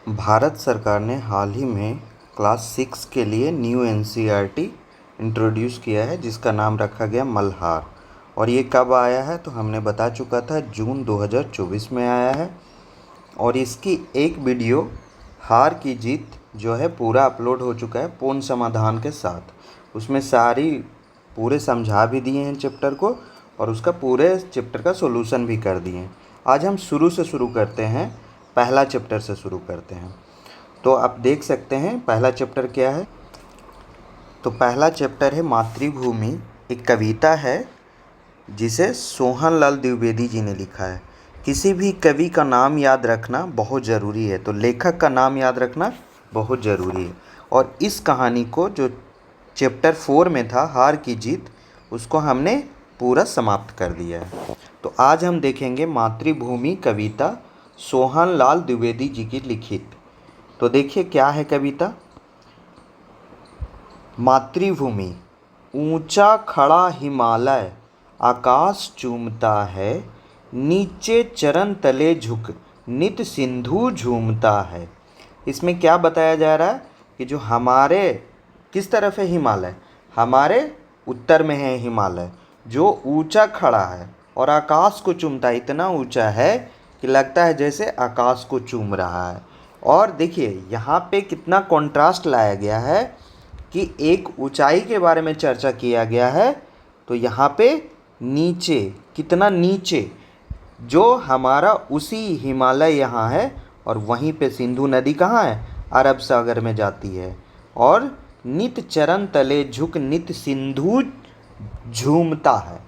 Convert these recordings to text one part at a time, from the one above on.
भारत सरकार ने हाल ही में क्लास 6 के लिए न्यू एनसीईआरटी इंट्रोड्यूस किया है, जिसका नाम रखा गया मल्हार। और ये कब आया है तो हमने बता चुका था, जून 2024 में आया है। और इसकी एक वीडियो हार की जीत जो है पूरा अपलोड हो चुका है पूर्ण समाधान के साथ। उसमें सारी पूरे समझा भी दिए हैं चैप्टर को, और उसका पूरे चैप्टर का सॉल्यूशन भी कर दिए हैं। आज हम शुरू से शुरू करते हैं, पहला चैप्टर से शुरू करते हैं। तो आप देख सकते हैं पहला चैप्टर क्या है। तो पहला चैप्टर है मातृभूमि। एक कविता है जिसे सोहनलाल द्विवेदी जी ने लिखा है। किसी भी कवि का नाम याद रखना बहुत ज़रूरी है, तो लेखक का नाम याद रखना बहुत ज़रूरी है। और इस कहानी को जो चैप्टर 4 में था, हार की जीत, उसको हमने पूरा समाप्त कर दिया है। तो आज हम देखेंगे मातृभूमि कविता सोहनलाल द्विवेदी जी की लिखित। तो देखिए क्या है कविता। मातृभूमि। ऊंचा खड़ा हिमालय आकाश चूमता है, नीचे चरण तले झुक नित सिंधु झूमता है। इसमें क्या बताया जा रहा है कि जो हमारे किस तरफ है हिमालय, हमारे उत्तर में है हिमालय, जो ऊंचा खड़ा है और आकाश को चूमता है। इतना ऊंचा है कि लगता है जैसे आकाश को चूम रहा है। और देखिए यहाँ पे कितना कॉन्ट्रास्ट लाया गया है कि एक ऊंचाई के बारे में चर्चा किया गया है, तो यहाँ पे नीचे, कितना नीचे, जो हमारा उसी हिमालय यहाँ है, और वहीं पे सिंधु नदी कहाँ है, अरब सागर में जाती है। और नित चरण तले झुक नित सिंधु झूमता है,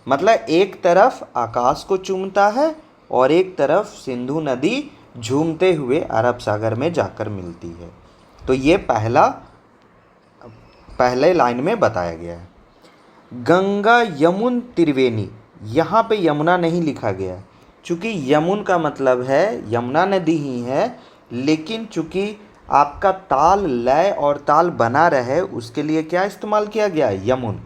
मतलब एक तरफ आकाश को चूमता है और एक तरफ सिंधु नदी झूमते हुए अरब सागर में जाकर मिलती है। तो ये पहले लाइन में बताया गया है। गंगा यमुन त्रिवेणी, यहाँ पे यमुना नहीं लिखा गया है, चूँकि यमुन का मतलब है यमुना नदी ही है, लेकिन चूँकि आपका ताल, लय और ताल बना रहे, उसके लिए क्या इस्तेमाल किया गया है, यमुन।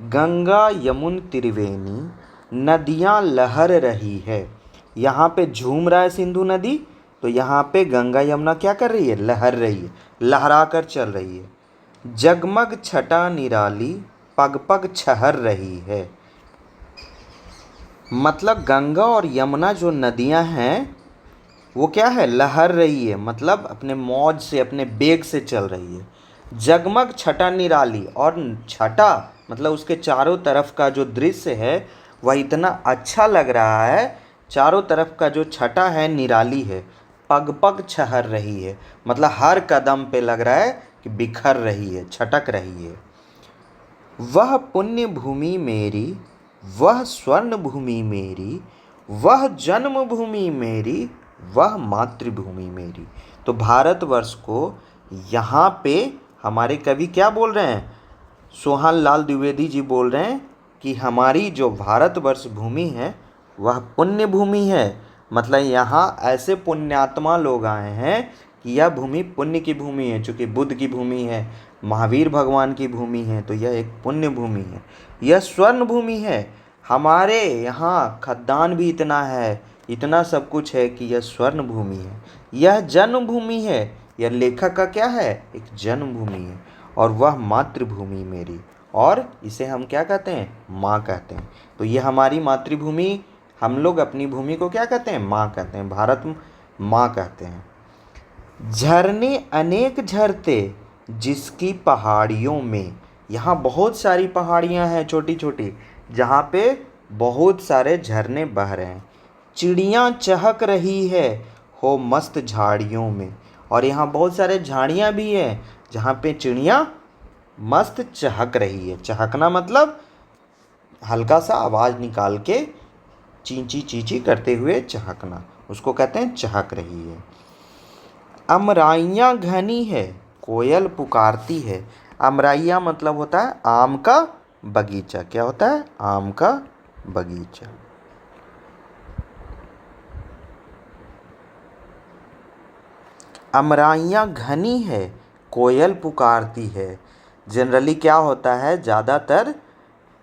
गंगा यमुन त्रिवेणी नदियाँ लहर रही है। यहाँ पे झूम रहा है सिंधु नदी, तो यहाँ पे गंगा यमुना क्या कर रही है, लहर रही है, लहरा कर चल रही है। जगमग छटा निराली पग पग छहर रही है, मतलब गंगा और यमुना जो नदियाँ हैं वो क्या है, लहर रही है, मतलब अपने मौज से, अपने बेग से चल रही है। जगमग छटा निराली, और छटा मतलब उसके चारों तरफ का जो दृश्य है वह इतना अच्छा लग रहा है, चारों तरफ का जो छटा है निराली है। पग पग छहर रही है, मतलब हर कदम पे लग रहा है कि बिखर रही है, छटक रही है। वह पुण्य भूमि मेरी, वह स्वर्ण भूमि मेरी, वह जन्मभूमि मेरी, वह मातृभूमि मेरी। तो भारतवर्ष को यहाँ पे हमारे कवि क्या बोल रहे हैं, सोहनलाल द्विवेदी जी बोल रहे हैं कि हमारी जो भारतवर्ष भूमि है वह पुण्य भूमि है। मतलब यहाँ ऐसे पुण्यात्मा लोग आए हैं कि यह भूमि पुण्य की भूमि है। चूँकि बुद्ध की भूमि है, महावीर भगवान की भूमि है, तो यह एक पुण्य भूमि है। यह स्वर्ण भूमि है। हमारे यहाँ खद्दान भी इतना है, इतना सब कुछ है कि यह स्वर्ण भूमि है। यह जन्मभूमि है, यह लेखक का क्या है, एक जन्मभूमि है। और वह मातृभूमि मेरी, और इसे हम क्या कहते हैं, माँ कहते हैं। तो ये हमारी मातृभूमि, हम लोग अपनी भूमि को क्या कहते हैं, माँ कहते हैं, भारत माँ कहते हैं। झरने अनेक झरते जिसकी पहाड़ियों में, यहाँ बहुत सारी पहाड़ियाँ हैं छोटी छोटी, जहाँ पे बहुत सारे झरने बह रहे हैं। चिड़ियाँ चहक रही है हो मस्त झाड़ियों में, और यहाँ बहुत सारे झाड़ियाँ भी हैं जहाँ पे चिड़ियाँ मस्त चहक रही है। चहकना मतलब हल्का सा आवाज़ निकाल के चींची चींची करते हुए चहकना, उसको कहते हैं चहक रही है। अमराइयाँ घनी है कोयल पुकारती है। अमराइयाँ मतलब होता है आम का बगीचा। क्या होता है, आम का बगीचा। अमराइयाँ घनी है कोयल पुकारती है। जनरली क्या होता है, ज़्यादातर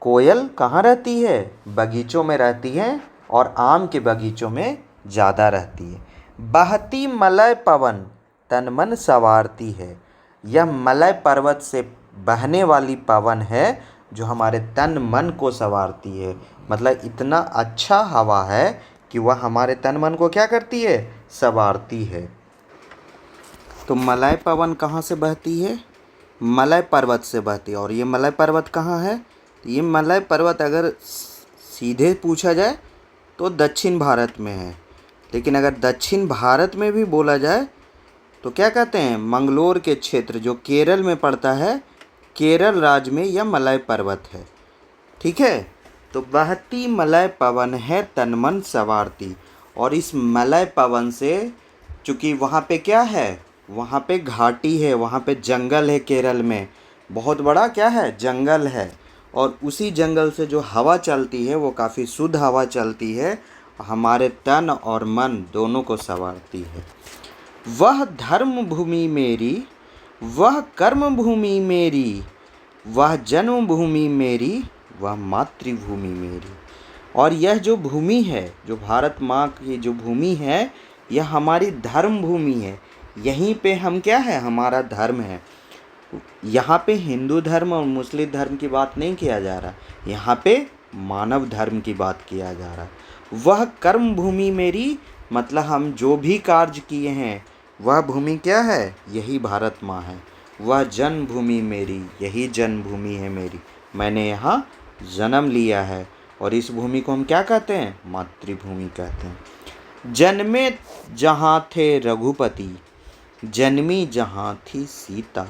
कोयल कहाँ रहती है, बगीचों में रहती है, और आम के बगीचों में ज़्यादा रहती है। बहती मलय पवन तन मन संवारती है। यह मलय पर्वत से बहने वाली पवन है जो हमारे तन मन को संवारती है। मतलब इतना अच्छा हवा है कि वह हमारे तन मन को क्या करती है, संवारती है। तो मलय पवन कहाँ से बहती है? मलय पर्वत से बहती है। और ये मलय पर्वत कहाँ है? तो ये मलय पर्वत अगर सीधे पूछा जाए तो दक्षिण भारत में है, लेकिन अगर दक्षिण भारत में भी बोला जाए तो क्या कहते हैं, मंगलोर के क्षेत्र जो केरल में पड़ता है, केरल राज्य में यह मलय पर्वत है। ठीक है, तो बहती मलय पवन है तन मन संवारती। और इस मलय पवन से, चूँकि वहाँ पे क्या है, वहाँ पे घाटी है, वहाँ पे जंगल है, केरल में बहुत बड़ा क्या है, जंगल है। और उसी जंगल से जो हवा चलती है वो काफ़ी शुद्ध हवा चलती है, हमारे तन और मन दोनों को संवारती है। वह धर्म भूमि मेरी, वह कर्म भूमि मेरी, वह जन्मभूमि मेरी, वह मातृभूमि मेरी। और यह जो भूमि है, जो भारत माँ की जो भूमि है, यह हमारी धर्म भूमि है। यहीं पे हम क्या है, हमारा धर्म है। यहाँ पे हिंदू धर्म और मुस्लिम धर्म की बात नहीं किया जा रहा, यहाँ पे मानव धर्म की बात किया जा रहा। वह कर्म भूमि मेरी, मतलब हम जो भी कार्य किए हैं वह भूमि क्या है, यही भारत माँ है। वह जन्मभूमि मेरी, यही जन्मभूमि है मेरी, मैंने यहाँ जन्म लिया है। और इस भूमि को हम क्या कहते हैं, मातृभूमि कहते हैं। जन्मे जहाँ थे रघुपति, जन्मी जहाँ थी सीता,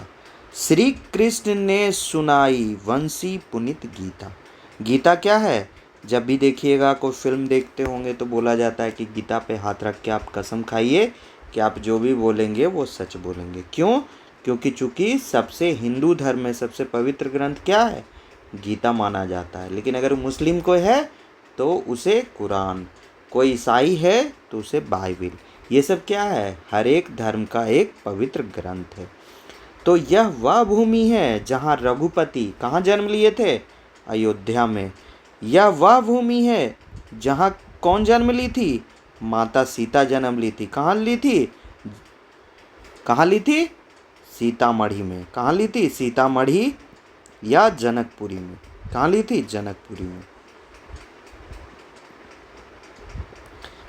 श्री कृष्ण ने सुनाई वंशी पुनित गीता। गीता क्या है? जब भी देखिएगा, कोई फिल्म देखते होंगे तो बोला जाता है कि गीता पे हाथ रख के आप कसम खाइए कि आप जो भी बोलेंगे वो सच बोलेंगे। क्यों? क्योंकि चूँकि सबसे हिंदू धर्म में सबसे पवित्र ग्रंथ क्या है, गीता माना जाता है। लेकिन अगर मुस्लिम कोई है तो उसे कुरान, कोई ईसाई है तो उसे बाइबिल। ये सब क्या है, हर एक धर्म का एक पवित्र ग्रंथ है। तो यह वह भूमि है जहाँ रघुपति कहाँ जन्म लिए थे, अयोध्या में। यह वह भूमि है जहाँ कौन जन्म ली थी, माता सीता जन्म ली थी। कहाँ ली थी, कहाँ ली थी, सीतामढ़ी में। कहाँ ली थी, सीतामढ़ी या जनकपुरी में। कहाँ ली थी, जनकपुरी में।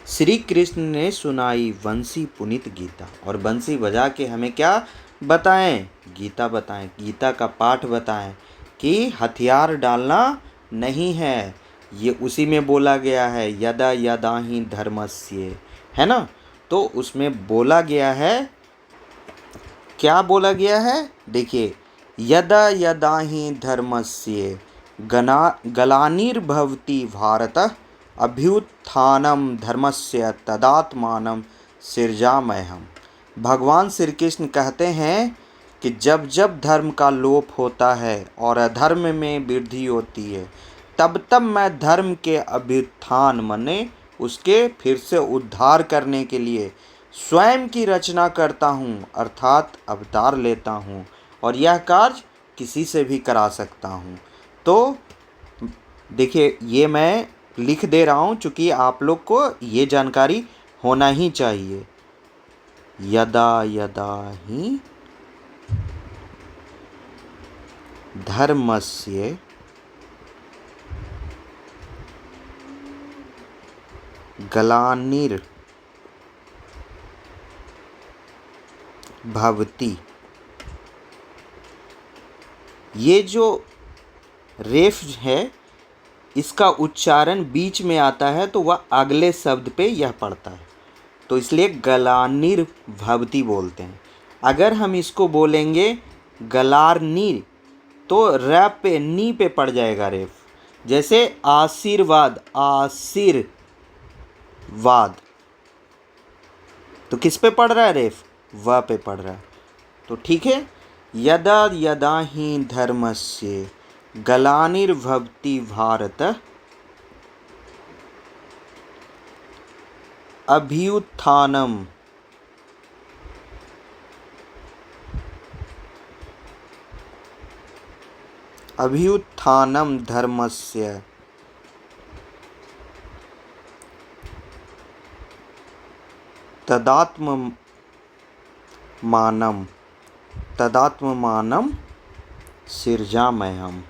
श्री कृष्ण ने सुनाई वंशी पुनित गीता, और बंसी बजा के हमें क्या बताएं, गीता बताएं, गीता का पाठ बताएं कि हथियार डालना नहीं है। ये उसी में बोला गया है, यदा यदा ही धर्मस्य, है ना। तो उसमें बोला गया है, क्या बोला गया है, देखिए, यदा यदा ही धर्मस्य ग्लानिर्भवति भारत अभ्युत्थानं धर्मस्य तदात्मानं सृजाम्यहम्। भगवान श्री कृष्ण कहते हैं कि जब जब धर्म का लोप होता है और अधर्म में वृद्धि होती है, तब तब मैं धर्म के अभ्युत्थान माने उसके फिर से उद्धार करने के लिए स्वयं की रचना करता हूँ, अर्थात अवतार लेता हूँ। और यह कार्य किसी से भी करा सकता हूँ। तो देखिए, ये मैं लिख दे रहा हूँ चूँकि आप लोग को ये जानकारी होना ही चाहिए। यदा यदा ही धर्मस्य ग्लानिर्भवति, ये जो रेफ है इसका उच्चारण बीच में आता है तो वह अगले शब्द पे यह पड़ता है, तो इसलिए ग्लानिर्भवति बोलते हैं। अगर हम इसको बोलेंगे गलारनीर तो रैप पे नी पे पड़ जाएगा रेफ। जैसे आशीर्वाद, आशीर्वाद, तो किस पे पड़ रहा है रेफ, व पे पड़ रहा है। तो ठीक है, यदा यदा ही धर्मस्य ग्लानिर्भवति भारत अभ्युत्थानम् अभ्युत्थानम् धर्मस्य तदात्ममानं तदात्ममानं सृजाम्यहम्।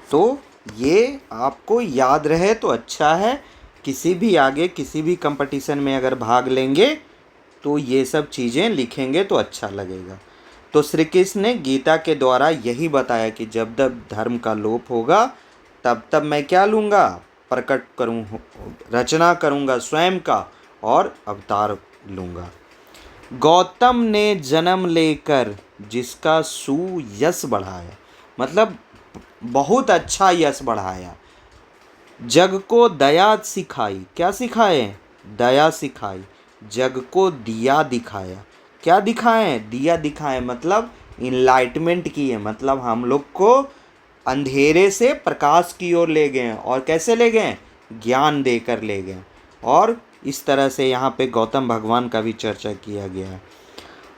तो ये आपको याद रहे तो अच्छा है। किसी भी आगे किसी भी कंपटीशन में अगर भाग लेंगे तो ये सब चीज़ें लिखेंगे तो अच्छा लगेगा। तो श्री कृष्ण ने गीता के द्वारा यही बताया कि जब जब धर्म का लोप होगा तब तब मैं क्या लूँगा, प्रकट करूँ, रचना करूँगा स्वयं का और अवतार लूँगा। गौतम ने जन्म लेकर जिसका सुयश बढ़ाया, मतलब बहुत अच्छा यश बढ़ाया। जग को दया सिखाई, क्या सिखाए, दया सिखाई। जग को दिया दिखाया, क्या दिखाए, दिया दिखाए, मतलब इनलाइटमेंट किए, मतलब हम लोग को अंधेरे से प्रकाश की ओर ले गए। और कैसे ले गए, ज्ञान देकर ले गए। और इस तरह से यहाँ पे गौतम भगवान का भी चर्चा किया गया है।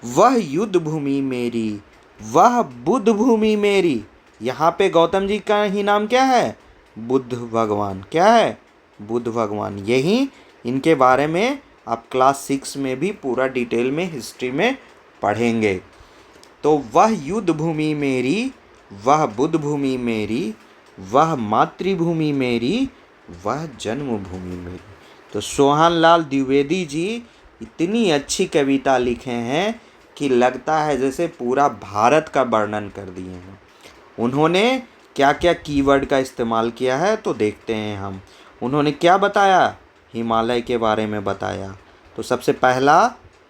वह युद्ध भूमि मेरी, वह बुद्ध भूमि मेरी। यहाँ पे गौतम जी का ही नाम क्या है, बुद्ध भगवान। क्या है, बुद्ध भगवान। यही इनके बारे में आप क्लास 6 में भी पूरा डिटेल में हिस्ट्री में पढ़ेंगे। तो वह युद्ध भूमि मेरी, वह बुद्ध भूमि मेरी, वह मातृभूमि मेरी, वह जन्मभूमि मेरी। तो सोहनलाल द्विवेदी जी इतनी अच्छी कविता लिखे हैं कि लगता है जैसे पूरा भारत का वर्णन कर दिए हैं। उन्होंने क्या क्या कीवर्ड का इस्तेमाल किया है तो देखते हैं हम। उन्होंने क्या बताया, हिमालय के बारे में बताया। तो सबसे पहला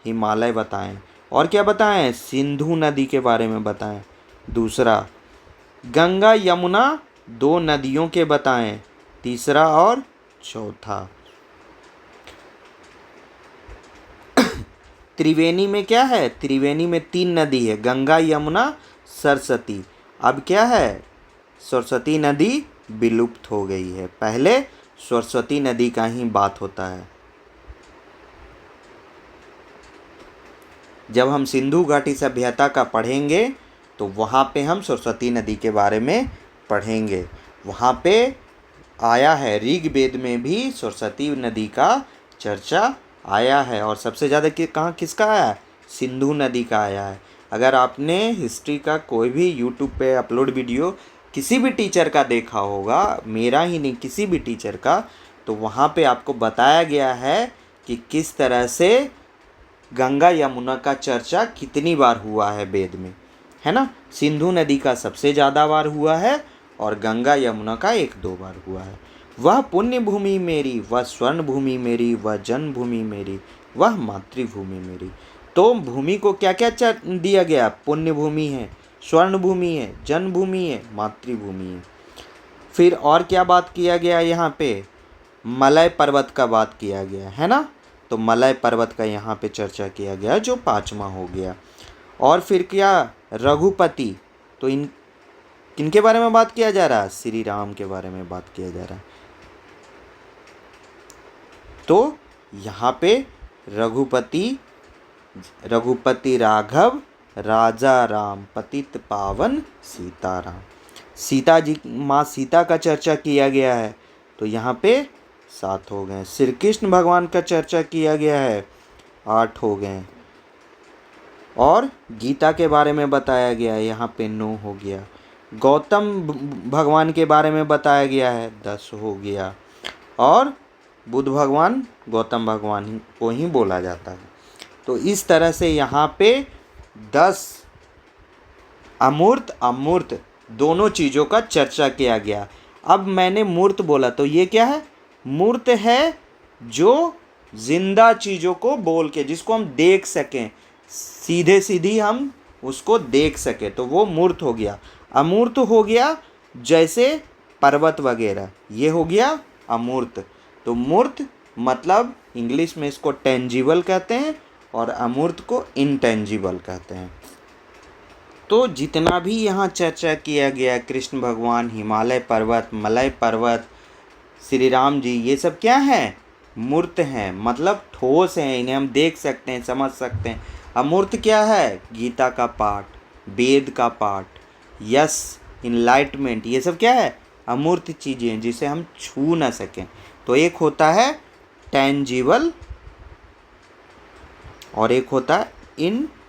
हिमालय बताएं। और क्या बताएं, सिंधु नदी के बारे में बताएं। दूसरा गंगा यमुना, दो नदियों के बताएं। तीसरा और चौथा त्रिवेणी में क्या है, त्रिवेणी में 3 नदी है, गंगा यमुना सरस्वती। अब क्या है, सरस्वती नदी विलुप्त हो गई है। पहले सरस्वती नदी का ही बात होता है। जब हम सिंधु घाटी सभ्यता का पढ़ेंगे तो वहाँ पे हम सरस्वती नदी के बारे में पढ़ेंगे। वहाँ पे आया है, ऋग्वेद में भी सरस्वती नदी का चर्चा आया है। और सबसे ज़्यादा कहाँ किसका आया है, सिंधु नदी का आया है। अगर आपने हिस्ट्री का कोई भी यूट्यूब पे अपलोड वीडियो किसी भी टीचर का देखा होगा, मेरा ही नहीं किसी भी टीचर का, तो वहाँ पे आपको बताया गया है कि किस तरह से गंगा यमुना का चर्चा कितनी बार हुआ है वेद में, है ना। सिंधु नदी का सबसे ज़्यादा बार हुआ है और गंगा यमुना का 1-2 बार हुआ है। वह पुण्य भूमि मेरी, वह स्वर्ण भूमि मेरी, वह जन्मभूमि मेरी, वह मातृभूमि मेरी। तो भूमि को क्या क्या दिया गया, पुण्य भूमि है, स्वर्ण भूमि है, जन्मभूमि है, मातृभूमि है। फिर और क्या बात किया गया यहाँ पे, मलय पर्वत का बात किया गया है ना। तो मलय पर्वत का यहाँ पे चर्चा किया गया जो 5वां हो गया। और फिर क्या, रघुपति। तो किनके बारे में बात किया जा रहा है, श्री राम के बारे में बात किया जा रहा है। तो यहाँ पे रघुपति राघव, राजा राम, पतित पावन सीताराम। सीता जी, माँ सीता का चर्चा किया गया है। तो यहाँ पे 7 हो गए। श्री कृष्ण भगवान का चर्चा किया गया है, 8 हो गए। और गीता के बारे में बताया गया है, यहाँ पे 9 हो गया। गौतम भगवान के बारे में बताया गया है, 10 हो गया। और बुद्ध भगवान गौतम भगवान को ही बोला जाता है। तो इस तरह से यहाँ पे 10 अमूर्त अमूर्त दोनों चीज़ों का चर्चा किया गया। अब मैंने मूर्त बोला तो ये क्या है, मूर्त है जो जिंदा चीज़ों को बोल के, जिसको हम देख सकें, सीधे सीधी हम उसको देख सकें, तो वो मूर्त हो गया। अमूर्त हो गया जैसे पर्वत वगैरह, ये हो गया अमूर्त। तो मूर्त मतलब इंग्लिश में इसको टेंजिबल कहते हैं और अमूर्त को इनटेंजिबल कहते हैं। तो जितना भी यहाँ चर्चा किया गया, कृष्ण भगवान, हिमालय पर्वत, मलय पर्वत, श्री राम जी, ये सब क्या हैं, मूर्त हैं, मतलब ठोस हैं, इन्हें हम देख सकते हैं, समझ सकते हैं। अमूर्त क्या है, गीता का पाठ, वेद का पाठ, यस, इनलाइटमेंट, ये सब क्या है? अमूर्त चीज़ें हैं जिसे हम छू ना सकें। तो एक होता है टेंजिबल और एक होता है इनटेंजिबल।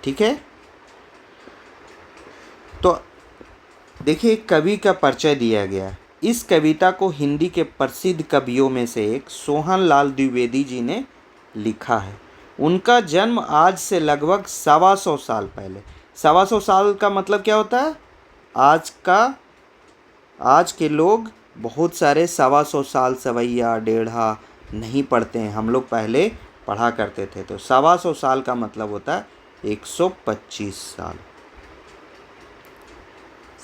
ठीक है, तो देखिए कवि का परिचय दिया गया। इस कविता को हिंदी के प्रसिद्ध कवियों में से एक सोहन लाल द्विवेदी जी ने लिखा है। उनका जन्म आज से लगभग 125 साल पहले। 125 साल का मतलब क्या होता है? आज के लोग बहुत सारे 125 साल, सवैया, डेढ़ा नहीं पढ़ते हैं। हम लोग पहले पढ़ा करते थे। तो 125 साल का मतलब होता है 125 साल।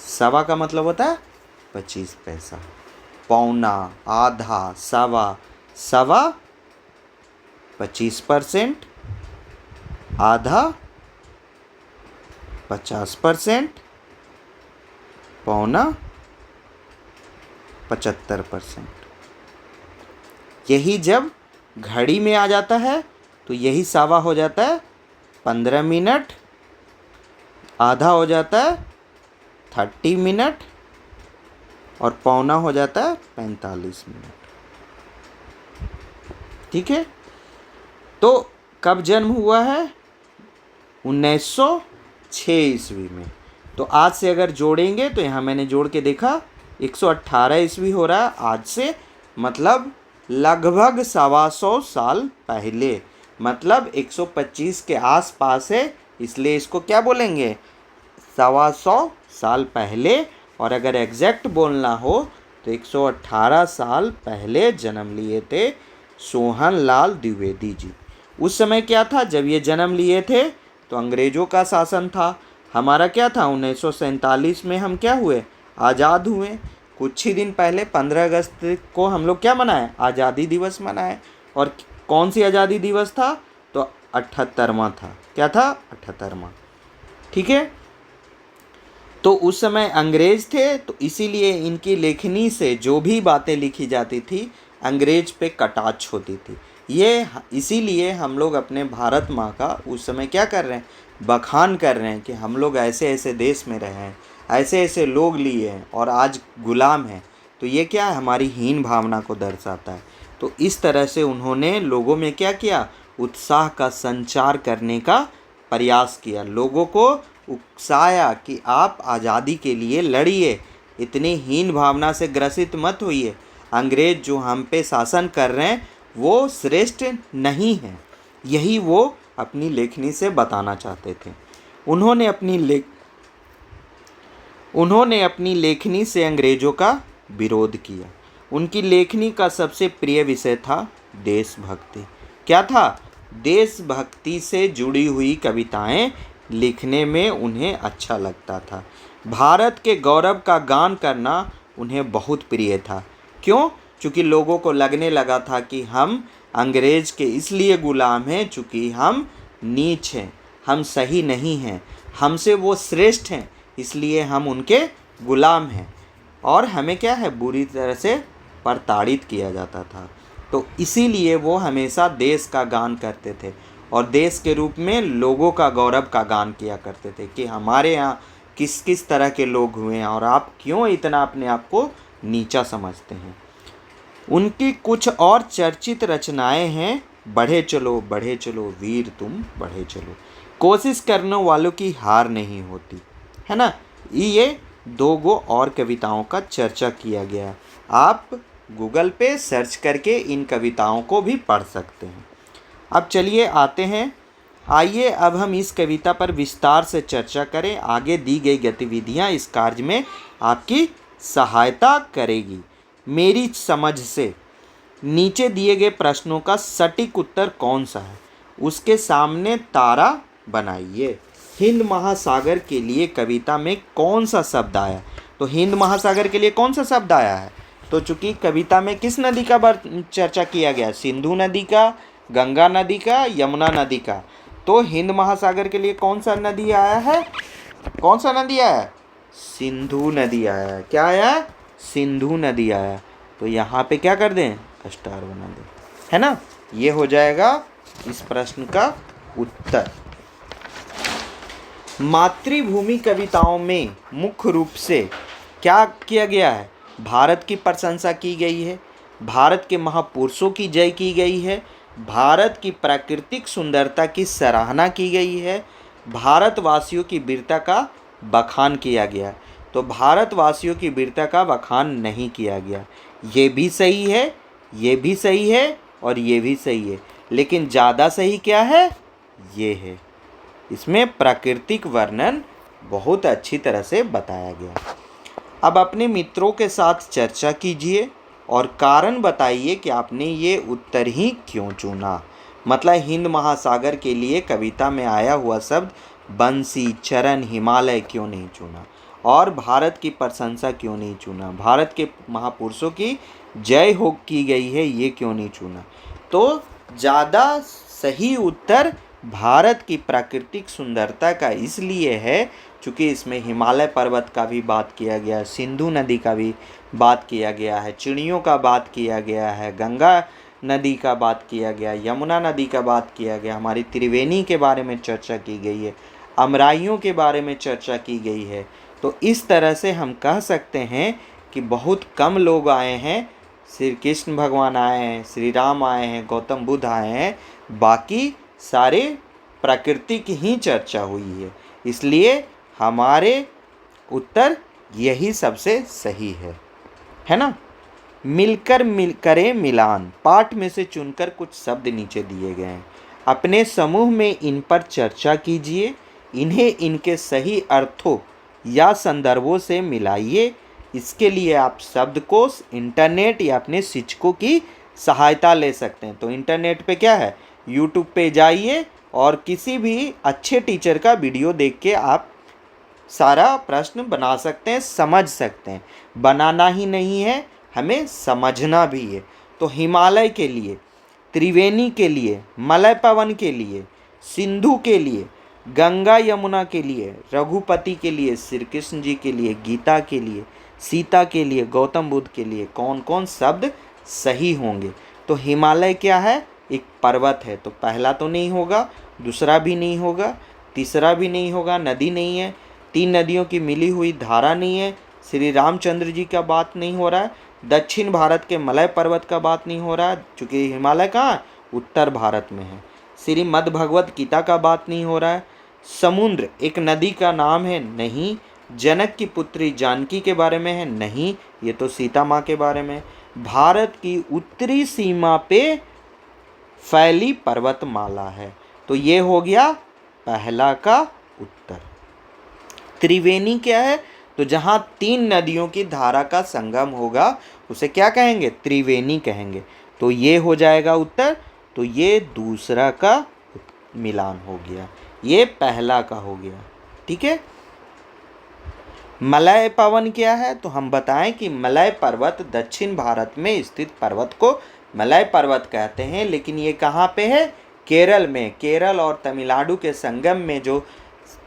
सवा का मतलब होता है 25 पैसा। पौना, आधा, सवा, सवा 25%, आधा 50%, पौना 75%। यही जब घड़ी में आ जाता है तो यही सवा हो जाता है 15 मिनट, आधा हो जाता है 30 मिनट और पौना हो जाता है 45 मिनट। ठीक है, तो कब जन्म हुआ है? 1906 ईस्वी में। तो आज से अगर जोड़ेंगे तो यहाँ मैंने जोड़ के देखा 118 ईस्वी हो रहा है आज से, मतलब लगभग 125 साल पहले, मतलब 125 के आसपास है, इसलिए इसको क्या बोलेंगे? 125 साल पहले। और अगर एग्जैक्ट बोलना हो तो 118 साल पहले जन्म लिए थे सोहन लाल द्विवेदी जी। उस समय क्या था? जब ये जन्म लिए थे तो अंग्रेज़ों का शासन था। हमारा क्या था? 1947 में हम क्या हुए? आज़ाद हुए। कुछ ही दिन पहले 15 अगस्त को हम लोग क्या मनाए? आज़ादी दिवस मनाए। और कौन सी आज़ादी दिवस था? तो 78वां था। क्या था? 78वां। ठीक है, तो उस समय अंग्रेज थे, तो इसीलिए इनकी लेखनी से जो भी बातें लिखी जाती थी अंग्रेज पे कटाक्ष होती थी। ये इसीलिए हम लोग अपने भारत माँ का उस समय क्या कर रहे हैं? बखान कर रहे हैं कि हम लोग ऐसे ऐसे देश में रहे हैं, ऐसे ऐसे लोग लिए हैं और आज गुलाम हैं। तो ये क्या है? हमारी हीन भावना को दर्शाता है। तो इस तरह से उन्होंने लोगों में क्या किया? उत्साह का संचार करने का प्रयास किया, लोगों को उकसाया कि आप आज़ादी के लिए लड़िए, इतनी हीन भावना से ग्रसित मत होइए। अंग्रेज जो हम पे शासन कर रहे हैं वो श्रेष्ठ नहीं है, यही वो अपनी लेखनी से बताना चाहते थे। उन्होंने अपनी लेखनी से अंग्रेज़ों का विरोध किया। उनकी लेखनी का सबसे प्रिय विषय था देशभक्ति। क्या था? देशभक्ति से जुड़ी हुई कविताएं लिखने में उन्हें अच्छा लगता था। भारत के गौरव का गान करना उन्हें बहुत प्रिय था। क्यों? क्योंकि लोगों को लगने लगा था कि हम अंग्रेज के इसलिए गुलाम हैं चूँकि हम नीच हैं, हम सही नहीं हैं, हमसे वो श्रेष्ठ हैं, इसलिए हम उनके गुलाम हैं और हमें क्या है? बुरी तरह से प्रताड़ित किया जाता था। तो इसीलिए वो हमेशा देश का गान करते थे और देश के रूप में लोगों का गौरव का गान किया करते थे कि हमारे यहाँ किस किस तरह के लोग हुए हैं और आप क्यों इतना अपने आप को नीचा समझते हैं। उनकी कुछ और चर्चित रचनाएं हैं बढ़े चलो वीर तुम बढ़े चलो, कोशिश करने वालों की हार नहीं होती, है ना। ये 2 और कविताओं का चर्चा किया गया। आप गूगल पे सर्च करके इन कविताओं को भी पढ़ सकते हैं। अब चलिए आते हैं, आइए अब हम इस कविता पर विस्तार से चर्चा करें। आगे दी गई गतिविधियां इस कार्य में आपकी सहायता करेगी। मेरी समझ से नीचे दिए गए प्रश्नों का सटीक उत्तर कौन सा है? उसके सामने तारा बनाइए। हिंद महासागर के लिए कविता में कौन सा शब्द आया? तो हिंद महासागर के लिए कौन सा शब्द आया है? तो चूंकि कविता में किस नदी का चर्चा किया गया? सिंधु नदी का, गंगा नदी का, यमुना नदी का। तो हिंद महासागर के लिए कौन सा नदी आया है? कौन सा नदी आया है? सिंधु नदी आया है। क्या आया है? सिंधु नदी आया। तो यहाँ पे क्या कर दें? स्टार बना दें, है ना। ये हो जाएगा इस प्रश्न का उत्तर। मातृभूमि कविताओं में मुख्य रूप से क्या किया गया है? भारत की प्रशंसा की गई है, भारत के महापुरुषों की जय की गई है, भारत की प्राकृतिक सुंदरता की सराहना की गई है, भारतवासियों की वीरता का बखान किया गया। तो भारतवासियों की वीरता का बखान नहीं किया गया। ये भी सही है, ये भी सही है और ये भी सही है, लेकिन ज़्यादा सही क्या है? ये है। इसमें प्राकृतिक वर्णन बहुत अच्छी तरह से बताया गया। अब अपने मित्रों के साथ चर्चा कीजिए और कारण बताइए कि आपने ये उत्तर ही क्यों चुना। मतलब हिंद महासागर के लिए कविता में आया हुआ शब्द बंसी, चरण, हिमालय क्यों नहीं चुना, और भारत की प्रशंसा क्यों नहीं चुना, भारत के महापुरुषों की जय हो की गई है ये क्यों नहीं चुना। तो ज़्यादा सही उत्तर भारत की प्राकृतिक सुंदरता का इसलिए है क्योंकि इसमें हिमालय पर्वत का भी बात किया गया, सिंधु नदी का भी बात किया गया है, चिड़ियों का बात किया गया है, गंगा नदी का बात किया गया, यमुना नदी का बात किया गया, हमारी त्रिवेणी के बारे में चर्चा की गई है, अमराइयों के बारे में चर्चा की गई है। तो इस तरह से हम कह सकते हैं कि बहुत कम लोग आए हैं, श्री कृष्ण भगवान आए हैं, श्री राम आए हैं, गौतम बुद्ध आए हैं, बाकी सारे प्रकृति की ही चर्चा हुई है। इसलिए हमारे उत्तर यही सबसे सही है ना। मिलकर करें मिलान। पाठ में से चुनकर कुछ शब्द नीचे दिए गए हैं। अपने समूह में इन पर चर्चा कीजिए, इन्हें इनके सही अर्थों या संदर्भों से मिलाइए। इसके लिए आप शब्दकोश, इंटरनेट या अपने शिक्षकों की सहायता ले सकते हैं। तो इंटरनेट पे क्या है, यूट्यूब पे जाइए और किसी भी अच्छे टीचर का वीडियो देख के आप सारा प्रश्न बना सकते हैं, समझ सकते हैं। बनाना ही नहीं है, हमें समझना भी है। तो हिमालय के लिए, त्रिवेणी के लिए, मलय पवन के लिए, सिंधु के लिए, गंगा यमुना के लिए, रघुपति के लिए, श्री कृष्ण जी के लिए, गीता के लिए, सीता के लिए, गौतम बुद्ध के लिए कौन कौन शब्द सही होंगे। तो हिमालय क्या है, एक पर्वत है, तो पहला तो नहीं होगा, दूसरा भी नहीं होगा, तीसरा भी नहीं होगा, नदी नहीं है, 3 नदियों की मिली हुई धारा नहीं है, श्री रामचंद्र जी का बात नहीं हो रहा है, दक्षिण भारत के मलय पर्वत का बात नहीं हो रहा है क्योंकि हिमालय कहाँ, उत्तर भारत में है, श्रीमद् भगवत गीता का बात नहीं हो रहा है, समुद्र एक नदी का नाम है नहीं, जनक की पुत्री जानकी के बारे में है नहीं, ये तो सीता माँ के बारे में, भारत की उत्तरी सीमा पे फैली पर्वतमाला है। तो ये हो गया पहला का उत्तर। त्रिवेणी क्या है, तो जहाँ 3 नदियों की धारा का संगम होगा उसे क्या कहेंगे, त्रिवेणी कहेंगे। तो ये हो जाएगा उत्तर। तो ये दूसरा का मिलान हो गया, ये पहला का हो गया। ठीक है। मलय पवन क्या है, तो हम बताएं कि मलय पर्वत दक्षिण भारत में स्थित पर्वत को मलय पर्वत कहते हैं, लेकिन ये कहाँ पे है, केरल में। केरल और तमिलनाडु के संगम में जो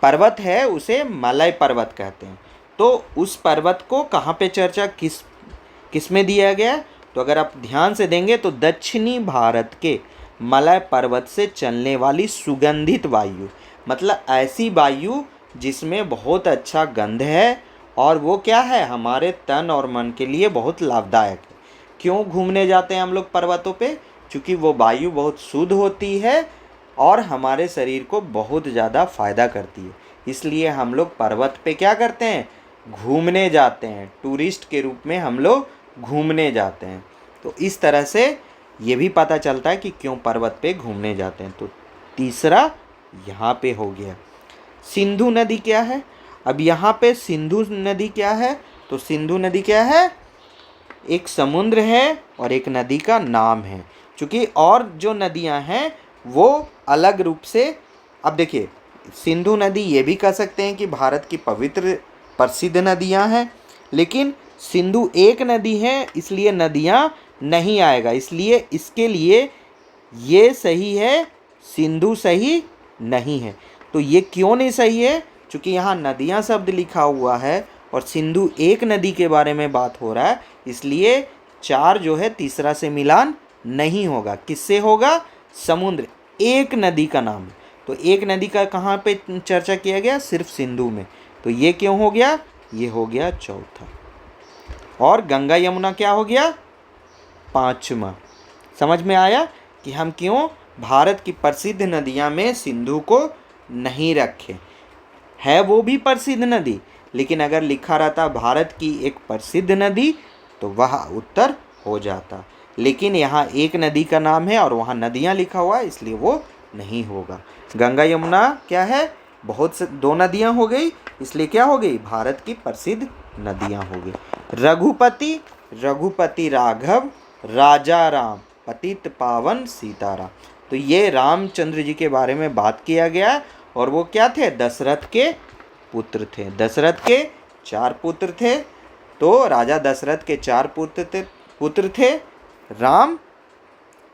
पर्वत है उसे मलय पर्वत कहते हैं। तो उस पर्वत को कहाँ पे चर्चा किस में दिया गया, तो अगर आप ध्यान से देंगे तो दक्षिणी भारत के मलय पर्वत से चलने वाली सुगंधित वायु, मतलब ऐसी वायु जिसमें बहुत अच्छा गंध है और वो क्या है, हमारे तन और मन के लिए बहुत लाभदायक है। क्यों घूमने जाते हैं हम लोग पर्वतों पे, क्योंकि वो वायु बहुत शुद्ध होती है और हमारे शरीर को बहुत ज़्यादा फ़ायदा करती है। इसलिए हम लोग पर्वत पे क्या करते हैं, घूमने जाते हैं, टूरिस्ट के रूप में हम लोग घूमने जाते हैं। तो इस तरह से ये भी पता चलता है कि क्यों पर्वत पे घूमने जाते हैं। तो तीसरा यहाँ पे हो गया। सिंधु नदी क्या है, अब यहाँ पे सिंधु नदी क्या है, तो सिंधु नदी क्या है, एक समुद्र है और एक नदी का नाम है। क्योंकि और जो नदियाँ हैं वो अलग रूप से, अब देखिए सिंधु नदी ये भी कह सकते हैं कि भारत की पवित्र प्रसिद्ध नदियाँ हैं, लेकिन सिंधु एक नदी है इसलिए नदियाँ नहीं आएगा, इसलिए इसके लिए ये सही है, सिंधु सही नहीं है। तो ये क्यों नहीं सही है, क्योंकि यहाँ नदियाँ शब्द लिखा हुआ है और सिंधु एक नदी के बारे में बात हो रहा है, इसलिए 4 जो है तीसरा से मिलान नहीं होगा। किससे होगा, समुद्र एक नदी का नाम है। तो एक नदी का कहाँ पे चर्चा किया गया? सिर्फ सिंधु में। तो ये क्यों हो गया? ये हो गया चौथा। और गंगा यमुना क्या हो गया? पांचवा। समझ में आया कि हम क्यों भारत की प्रसिद्ध नदियां में सिंधु को नहीं रखे? है वो भी प्रसिद्ध नदी, लेकिन अगर लिखा रहता भारत की एक प्रसिद्ध नदी तो वह उत्तर हो जाता। लेकिन यहाँ एक नदी का नाम है और वहाँ नदियाँ लिखा हुआ है, इसलिए वो नहीं होगा। गंगा यमुना क्या है? बहुत से दो नदियाँ हो गई, इसलिए क्या हो गई? भारत की प्रसिद्ध नदियाँ हो गई। रघुपति, रघुपति राघव, राजा राम, पतित पावन सीताराम। तो ये रामचंद्र जी के बारे में बात किया गया और वो क्या थे? दशरथ के पुत्र थे। दशरथ के 4 पुत्र थे। तो राजा दशरथ के 4 पुत्र थे। राम,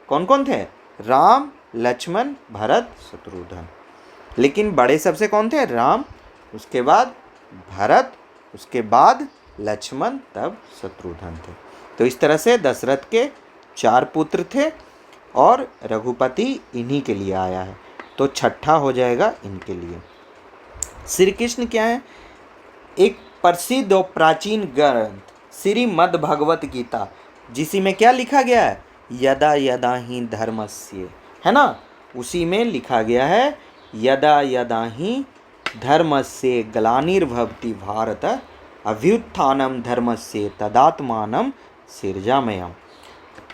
कौन कौन थे? राम, लक्ष्मण, भरत, शत्रुघ्न। लेकिन बड़े सबसे कौन थे? राम, उसके बाद भरत, उसके बाद लक्ष्मण, तब शत्रुघ्न थे। तो इस तरह से दशरथ के 4 पुत्र थे और रघुपति इन्हीं के लिए आया है। तो छठा हो जाएगा इनके लिए। श्री कृष्ण क्या है? एक प्रसिद्ध और प्राचीन ग्रंथ श्रीमद् भगवत गीता, जिसी में क्या लिखा गया है? यदा यदा ही धर्मस्य, है ना? उसी में लिखा गया है यदा यदा ही धर्मस्य ग्लानिर्भवति भारत अभ्युत्थानम धर्मस्य तदात्मानं सृजाम्यहम्।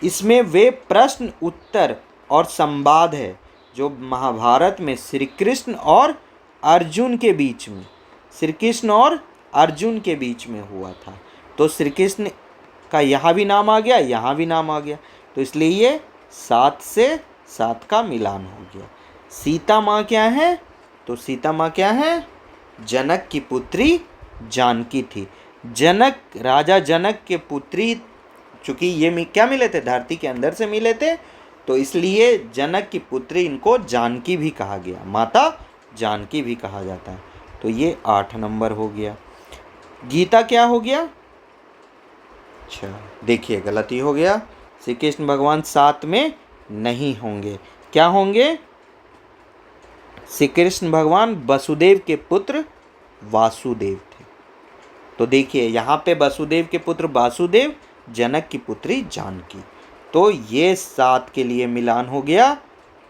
इसमें वे प्रश्न उत्तर और संवाद है जो महाभारत में श्री कृष्ण और अर्जुन के बीच में, श्री कृष्ण और अर्जुन के बीच में हुआ था। तो श्री कृष्ण का यहाँ भी नाम आ गया, यहाँ भी नाम आ गया, तो इसलिए ये 7 से 7 का मिलान हो गया। सीता माँ क्या है? तो सीता माँ क्या है? जनक की पुत्री जानकी थी। जनक, राजा जनक के पुत्री, चूँकि ये क्या मिले थे? धरती के अंदर से मिले थे, तो इसलिए जनक की पुत्री इनको जानकी भी कहा गया, माता जानकी भी कहा जाता है। तो ये 8 नंबर हो गया। गीता क्या हो गया? अच्छा देखिए, गलती हो गया। श्री कृष्ण भगवान 7 में नहीं होंगे। क्या होंगे? श्री कृष्ण भगवान वसुदेव के पुत्र वासुदेव थे। तो देखिए यहाँ पे वसुदेव के पुत्र वासुदेव, जनक की पुत्री जानकी। तो ये 7 के लिए मिलान हो गया,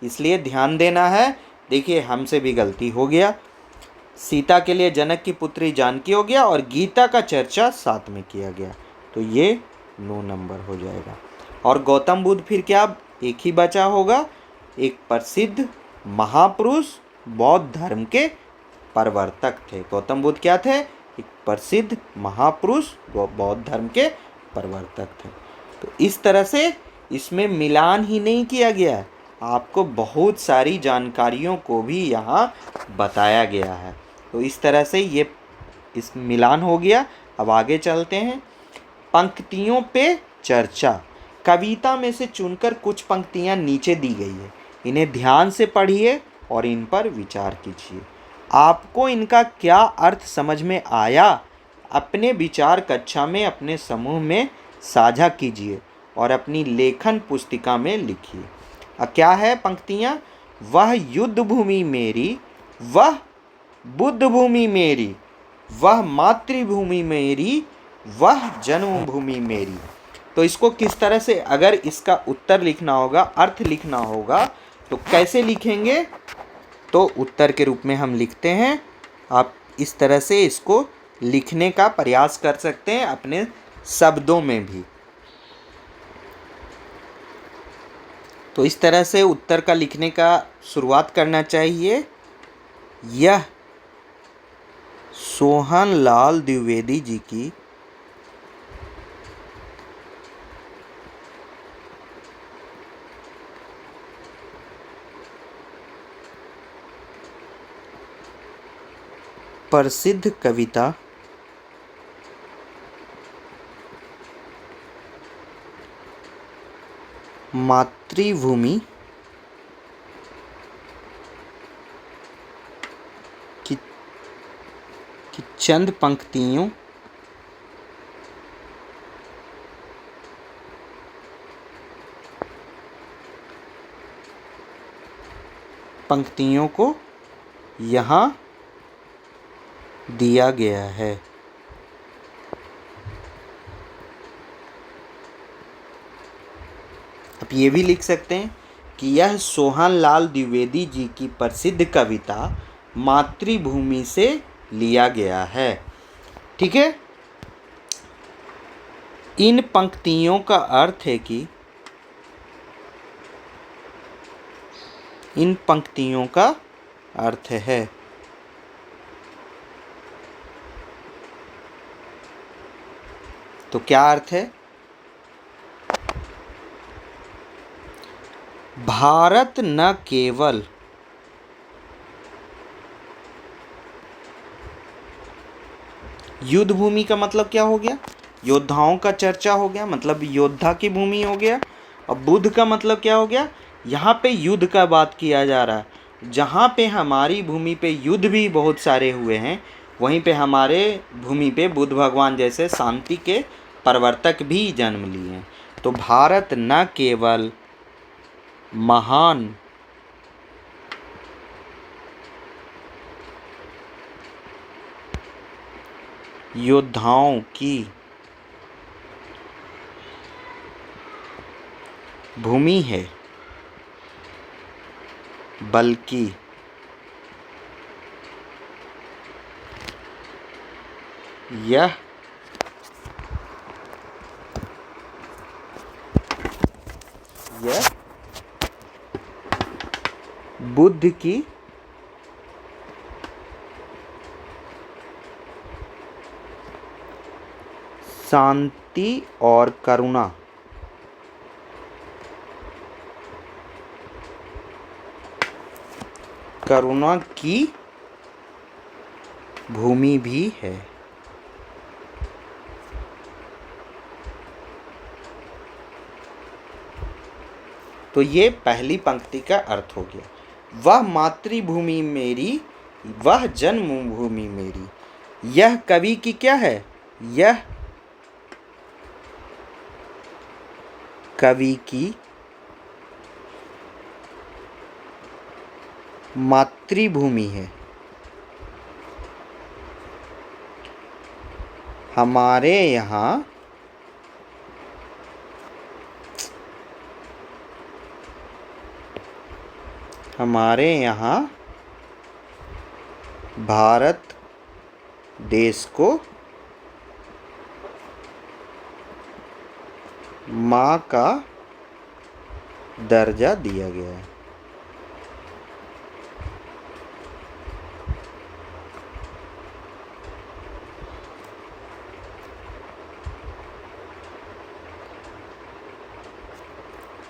इसलिए ध्यान देना है। देखिए हमसे भी गलती हो गया। सीता के लिए जनक की पुत्री जानकी हो गया और गीता का चर्चा 7 में किया गया, तो ये 9 नंबर हो जाएगा। और गौतम बुद्ध फिर क्या? एक ही बचा होगा, एक प्रसिद्ध महापुरुष, बौद्ध धर्म के प्रवर्तक थे। गौतम बुद्ध क्या थे? एक प्रसिद्ध महापुरुष, बौद्ध धर्म के प्रवर्तक थे। तो इस तरह से इसमें मिलान ही नहीं किया गया है, आपको बहुत सारी जानकारियों को भी यहाँ बताया गया है। तो इस तरह से ये इस मिलान हो गया। अब आगे चलते हैं। पंक्तियों पे चर्चा। कविता में से चुनकर कुछ पंक्तियाँ नीचे दी गई है, इन्हें ध्यान से पढ़िए और इन पर विचार कीजिए। आपको इनका क्या अर्थ समझ में आया? अपने विचार कक्षा में अपने समूह में साझा कीजिए और अपनी लेखन पुस्तिका में लिखिए। क्या है पंक्तियाँ? वह युद्ध भूमि मेरी, वह बुद्ध भूमि मेरी, वह मातृभूमि मेरी, वह जन्मभूमि मेरी। तो इसको किस तरह से, अगर इसका उत्तर लिखना होगा, अर्थ लिखना होगा, तो कैसे लिखेंगे? तो उत्तर के रूप में हम लिखते हैं। आप इस तरह से इसको लिखने का प्रयास कर सकते हैं अपने शब्दों में भी। तो इस तरह से उत्तर का लिखने का शुरुआत करना चाहिए। यह सोहन लाल द्विवेदी जी की प्रसिद्ध कविता मातृभूमि की चंद पंक्तियों पंक्तियों को यहाँ दिया गया है। आप ये भी लिख सकते हैं कि यह सोहनलाल द्विवेदी जी की प्रसिद्ध कविता मातृभूमि से लिया गया है। ठीक है, इन पंक्तियों का अर्थ है कि इन पंक्तियों का अर्थ है तो क्या अर्थ है? भारत न केवल युद्ध भूमि का मतलब क्या हो गया? योद्धाओं का चर्चा हो गया, मतलब योद्धा की भूमि हो गया। और बुद्ध का मतलब क्या हो गया? यहाँ पे युद्ध का बात किया जा रहा है। जहाँ पे हमारी भूमि पे युद्ध भी बहुत सारे हुए हैं, वहीं पे हमारे भूमि पे बुद्ध भगवान जैसे शांति के प्रवर्तक भी जन्म लिए हैं। तो भारत न केवल महान योद्धाओं की भूमि है, बल्कि यह बुद्ध की शांति और करुणा की भूमि भी है। तो ये पहली पंक्ति का अर्थ हो गया। वह मातृभूमि मेरी, वह जन्मभूमि मेरी। यह कवि की क्या है? यह कवि की मातृभूमि है। हमारे यहाँ भारत देश को माँ का दर्जा दिया गया है।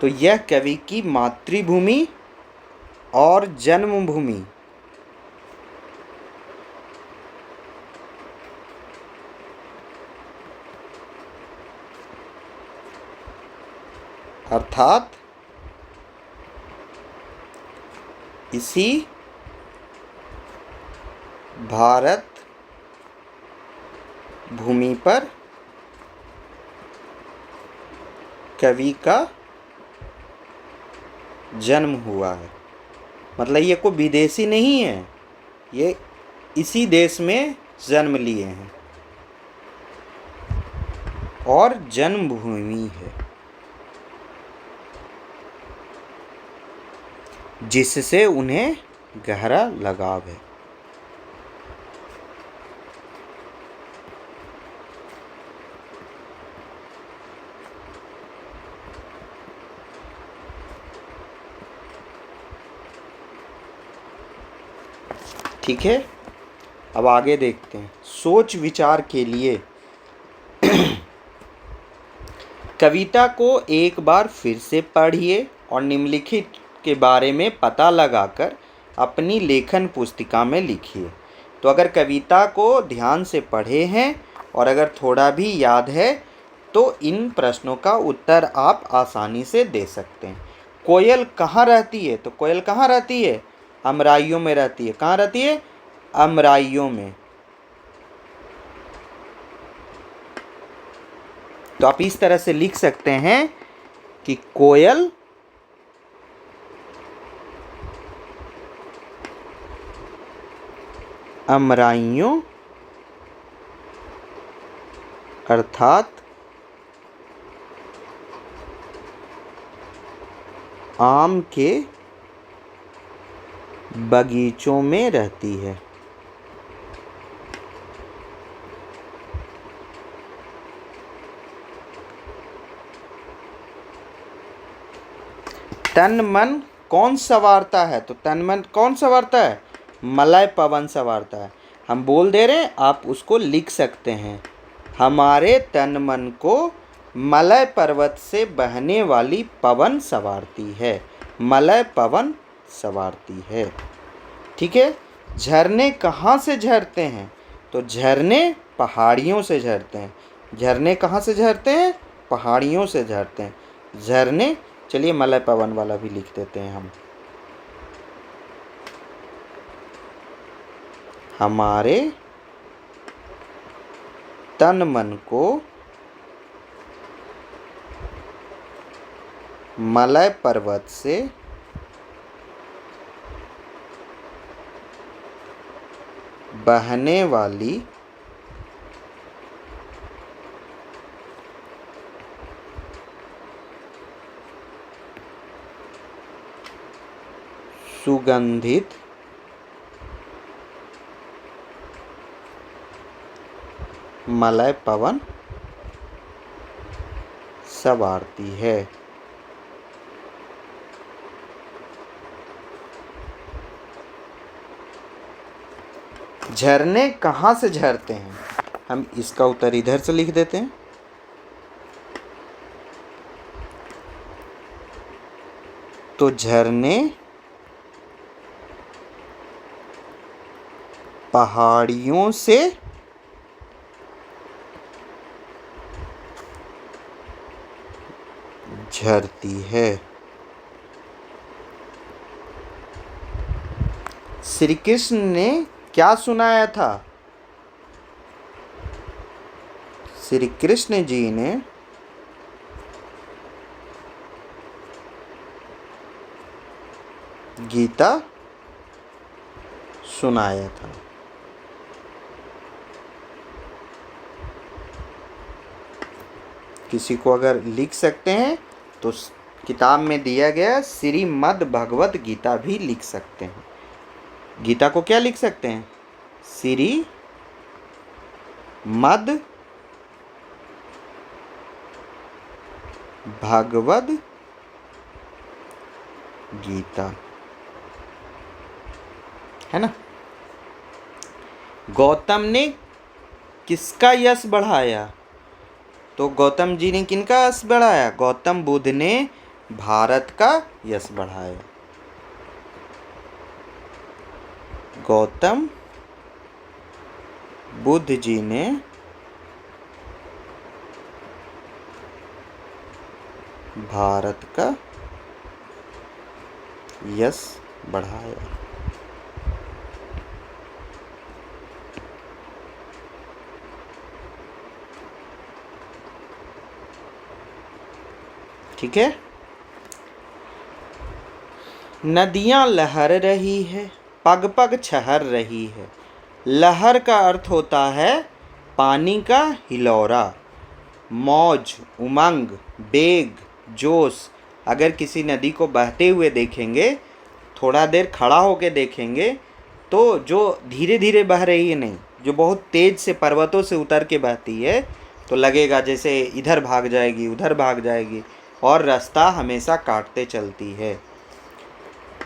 तो यह कवि की मातृभूमि और जन्मभूमि अर्थात इसी भारत भूमि पर कवि का जन्म हुआ है। मतलब ये कोई विदेशी नहीं है, ये इसी देश में जन्म लिए हैं और जन्मभूमि है, जिससे उन्हें गहरा लगाव है। ठीक है, अब आगे देखते हैं। सोच विचार के लिए कविता को एक बार फिर से पढ़िए और निम्नलिखित के बारे में पता लगाकर अपनी लेखन पुस्तिका में लिखिए। तो अगर कविता को ध्यान से पढ़े हैं और अगर थोड़ा भी याद है तो इन प्रश्नों का उत्तर आप आसानी से दे सकते हैं। कोयल कहाँ रहती है? तो कोयल कहाँ रहती है? अमराइयों में रहती है। कहाँ रहती है? अमराइयों में। तो आप इस तरह से लिख सकते हैं कि कोयल अमराइयों अर्थात आम के बगीचों में रहती है। तन मन कौन संवारता है? तो तन मन कौन संवारता है? मलय पवन संवारता है। हम बोल दे रहे हैं, आप उसको लिख सकते हैं। हमारे तन मन को मलय पर्वत से बहने वाली पवन संवारती है। मलय पवन संवारती है। ठीक है। झरने कहाँ से झरते हैं? तो झरने पहाड़ियों से झरते हैं। झरने कहाँ से झरते हैं? पहाड़ियों से झरते हैं झरने। चलिए मलय पवन वाला भी लिख देते हैं हम। हमारे तन मन को मलय पर्वत से बहने वाली सुगंधित मलय पवन संवारती है। झरने कहाँ से झरते हैं? हम इसका उत्तर इधर से लिख देते हैं। तो झरने पहाड़ियों से झरती है। श्री कृष्ण ने क्या सुनाया था? श्री कृष्ण जी ने गीता सुनाया था। किसी को अगर लिख सकते हैं तो किताब में दिया गया श्रीमद् भगवत गीता भी लिख सकते हैं। गीता को क्या लिख सकते हैं? श्री मद भगवद गीता, है ना। गौतम ने किसका यश बढ़ाया? तो गौतम जी ने किनका यश बढ़ाया? गौतम बुद्ध ने भारत का यश बढ़ाया। गौतम बुद्ध जी ने भारत का यश बढ़ाया। ठीक है। नदियां लहर रही है, पग पग छहर रही है। लहर का अर्थ होता है पानी का हिलौरा, मौज, उमंग, बेग, जोश। अगर किसी नदी को बहते हुए देखेंगे, थोड़ा देर खड़ा होकर देखेंगे, तो जो धीरे धीरे बह रही है नहीं, जो बहुत तेज से पर्वतों से उतर के बहती है, तो लगेगा जैसे इधर भाग जाएगी उधर भाग जाएगी, और रास्ता हमेशा काटते चलती है।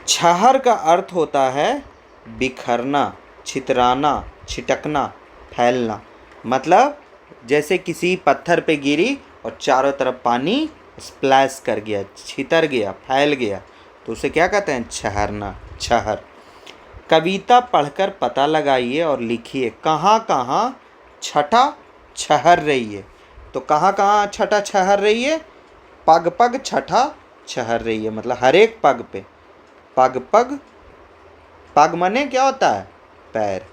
छहर का अर्थ होता है बिखरना, छितराना, छिटकना, फैलना। मतलब जैसे किसी पत्थर पे गिरी और चारों तरफ पानी स्प्लैश कर गया, छितर गया, फैल गया, तो उसे क्या कहते हैं? छहरना, छहर। कविता पढ़कर पता लगाइए और लिखिए कहाँ कहाँ छटा छहर रही है। तो कहाँ कहाँ छटा छहर रही है? पग पग छठा छहर रही है, मतलब हर एक पग पे। पग पग, पग मने क्या होता है? पैर।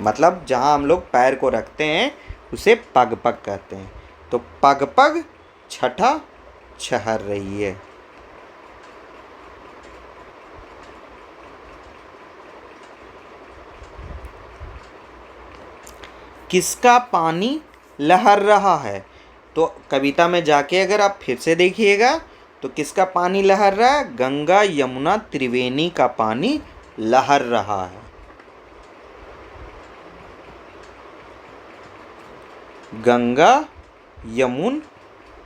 मतलब जहाँ हम लोग पैर को रखते हैं उसे पग पग कहते हैं। तो पग पग छठा छहर रही है। किसका पानी लहर रहा है। तो कविता में जाके अगर आप फिर से देखिएगा तो किसका पानी लहर रहा है, गंगा यमुना त्रिवेणी का पानी लहर रहा है। गंगा यमुन,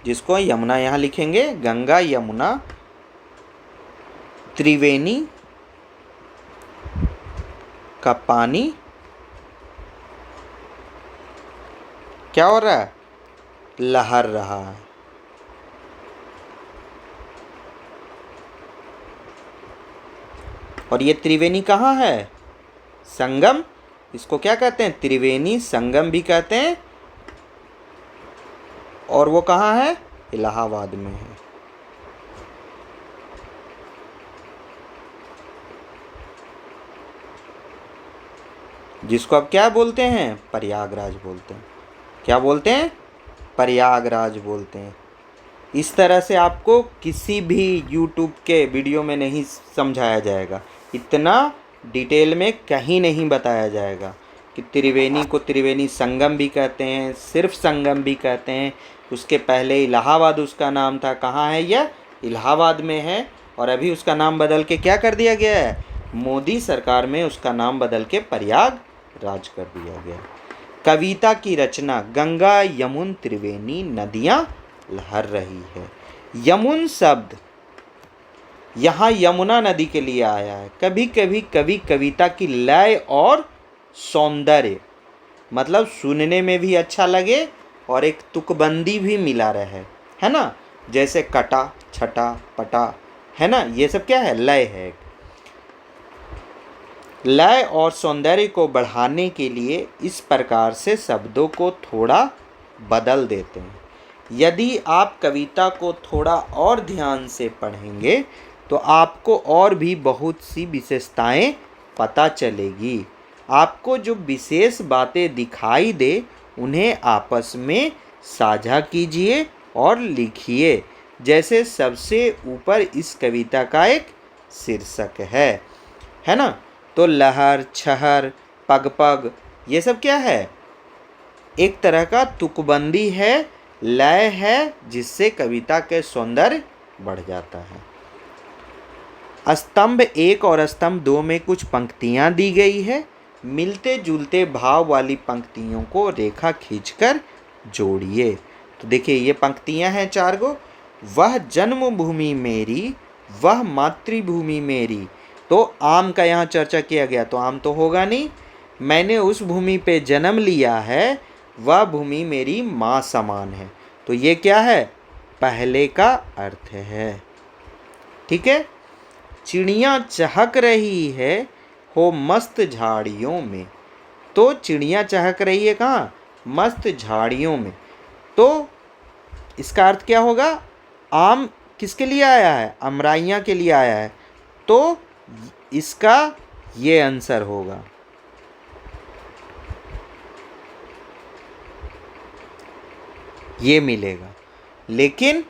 जिसको यमुना यहाँ लिखेंगे, गंगा यमुना त्रिवेणी का पानी क्या हो रहा है, लहर रहा है। और ये त्रिवेणी कहाँ है, संगम, इसको क्या कहते हैं, त्रिवेणी संगम भी कहते हैं। और वो कहाँ है, इलाहाबाद में है। जिसको अब क्या बोलते हैं, प्रयागराज बोलते हैं। क्या बोलते हैं, प्रयागराज बोलते हैं। इस तरह से आपको किसी भी YouTube के वीडियो में नहीं समझाया जाएगा, इतना डिटेल में कहीं नहीं बताया जाएगा कि त्रिवेणी को त्रिवेणी संगम भी कहते हैं, सिर्फ संगम भी कहते हैं। उसके पहले इलाहाबाद उसका नाम था, कहाँ है यह, इलाहाबाद में है। और अभी उसका नाम बदल के क्या कर दिया गया है, मोदी सरकार में उसका नाम बदल के प्रयागराज कर दिया गया। कविता की रचना, गंगा यमुन त्रिवेणी नदियाँ लहर रही है। यमुन शब्द यहाँ यमुना नदी के लिए आया है। कभी कभी कवि कविता की लय और सौंदर्य, मतलब सुनने में भी अच्छा लगे और एक तुकबंदी भी मिला रहे, है ना, जैसे कटा छटा पटा, है ना, ये सब क्या है, लय है। लय और सौंदर्य को बढ़ाने के लिए इस प्रकार से शब्दों को थोड़ा बदल देते हैं। यदि आप कविता को थोड़ा और ध्यान से पढ़ेंगे तो आपको और भी बहुत सी विशेषताएं पता चलेगी। आपको जो विशेष बातें दिखाई दे उन्हें आपस में साझा कीजिए और लिखिए। जैसे सबसे ऊपर इस कविता का एक शीर्षक है ना। तो लहर, छहर, पग पग, ये सब क्या है, एक तरह का तुकबंदी है, लय है, जिससे कविता के सौंदर्य बढ़ जाता है। स्तंभ 1 और स्तंभ 2 में कुछ पंक्तियां दी गई है। मिलते जुलते भाव वाली पंक्तियों को रेखा खींचकर जोड़िए। तो देखिए ये पंक्तियां हैं 4 गो। वह जन्मभूमि मेरी, वह मातृभूमि मेरी। तो आम का यहाँ चर्चा किया गया, तो आम तो होगा नहीं। मैंने उस भूमि पे जन्म लिया है, वह भूमि मेरी माँ समान है। तो ये क्या है, पहले का अर्थ है, ठीक है। चिड़िया चहक रही है हो मस्त झाड़ियों में। तो चिड़िया चहक रही है कहाँ, मस्त झाड़ियों में। तो इसका अर्थ क्या होगा, आम किसके लिए आया है, अमराइयाँ के लिए आया है। तो इसका ये आंसर होगा। ये मिलेगा। लेकिन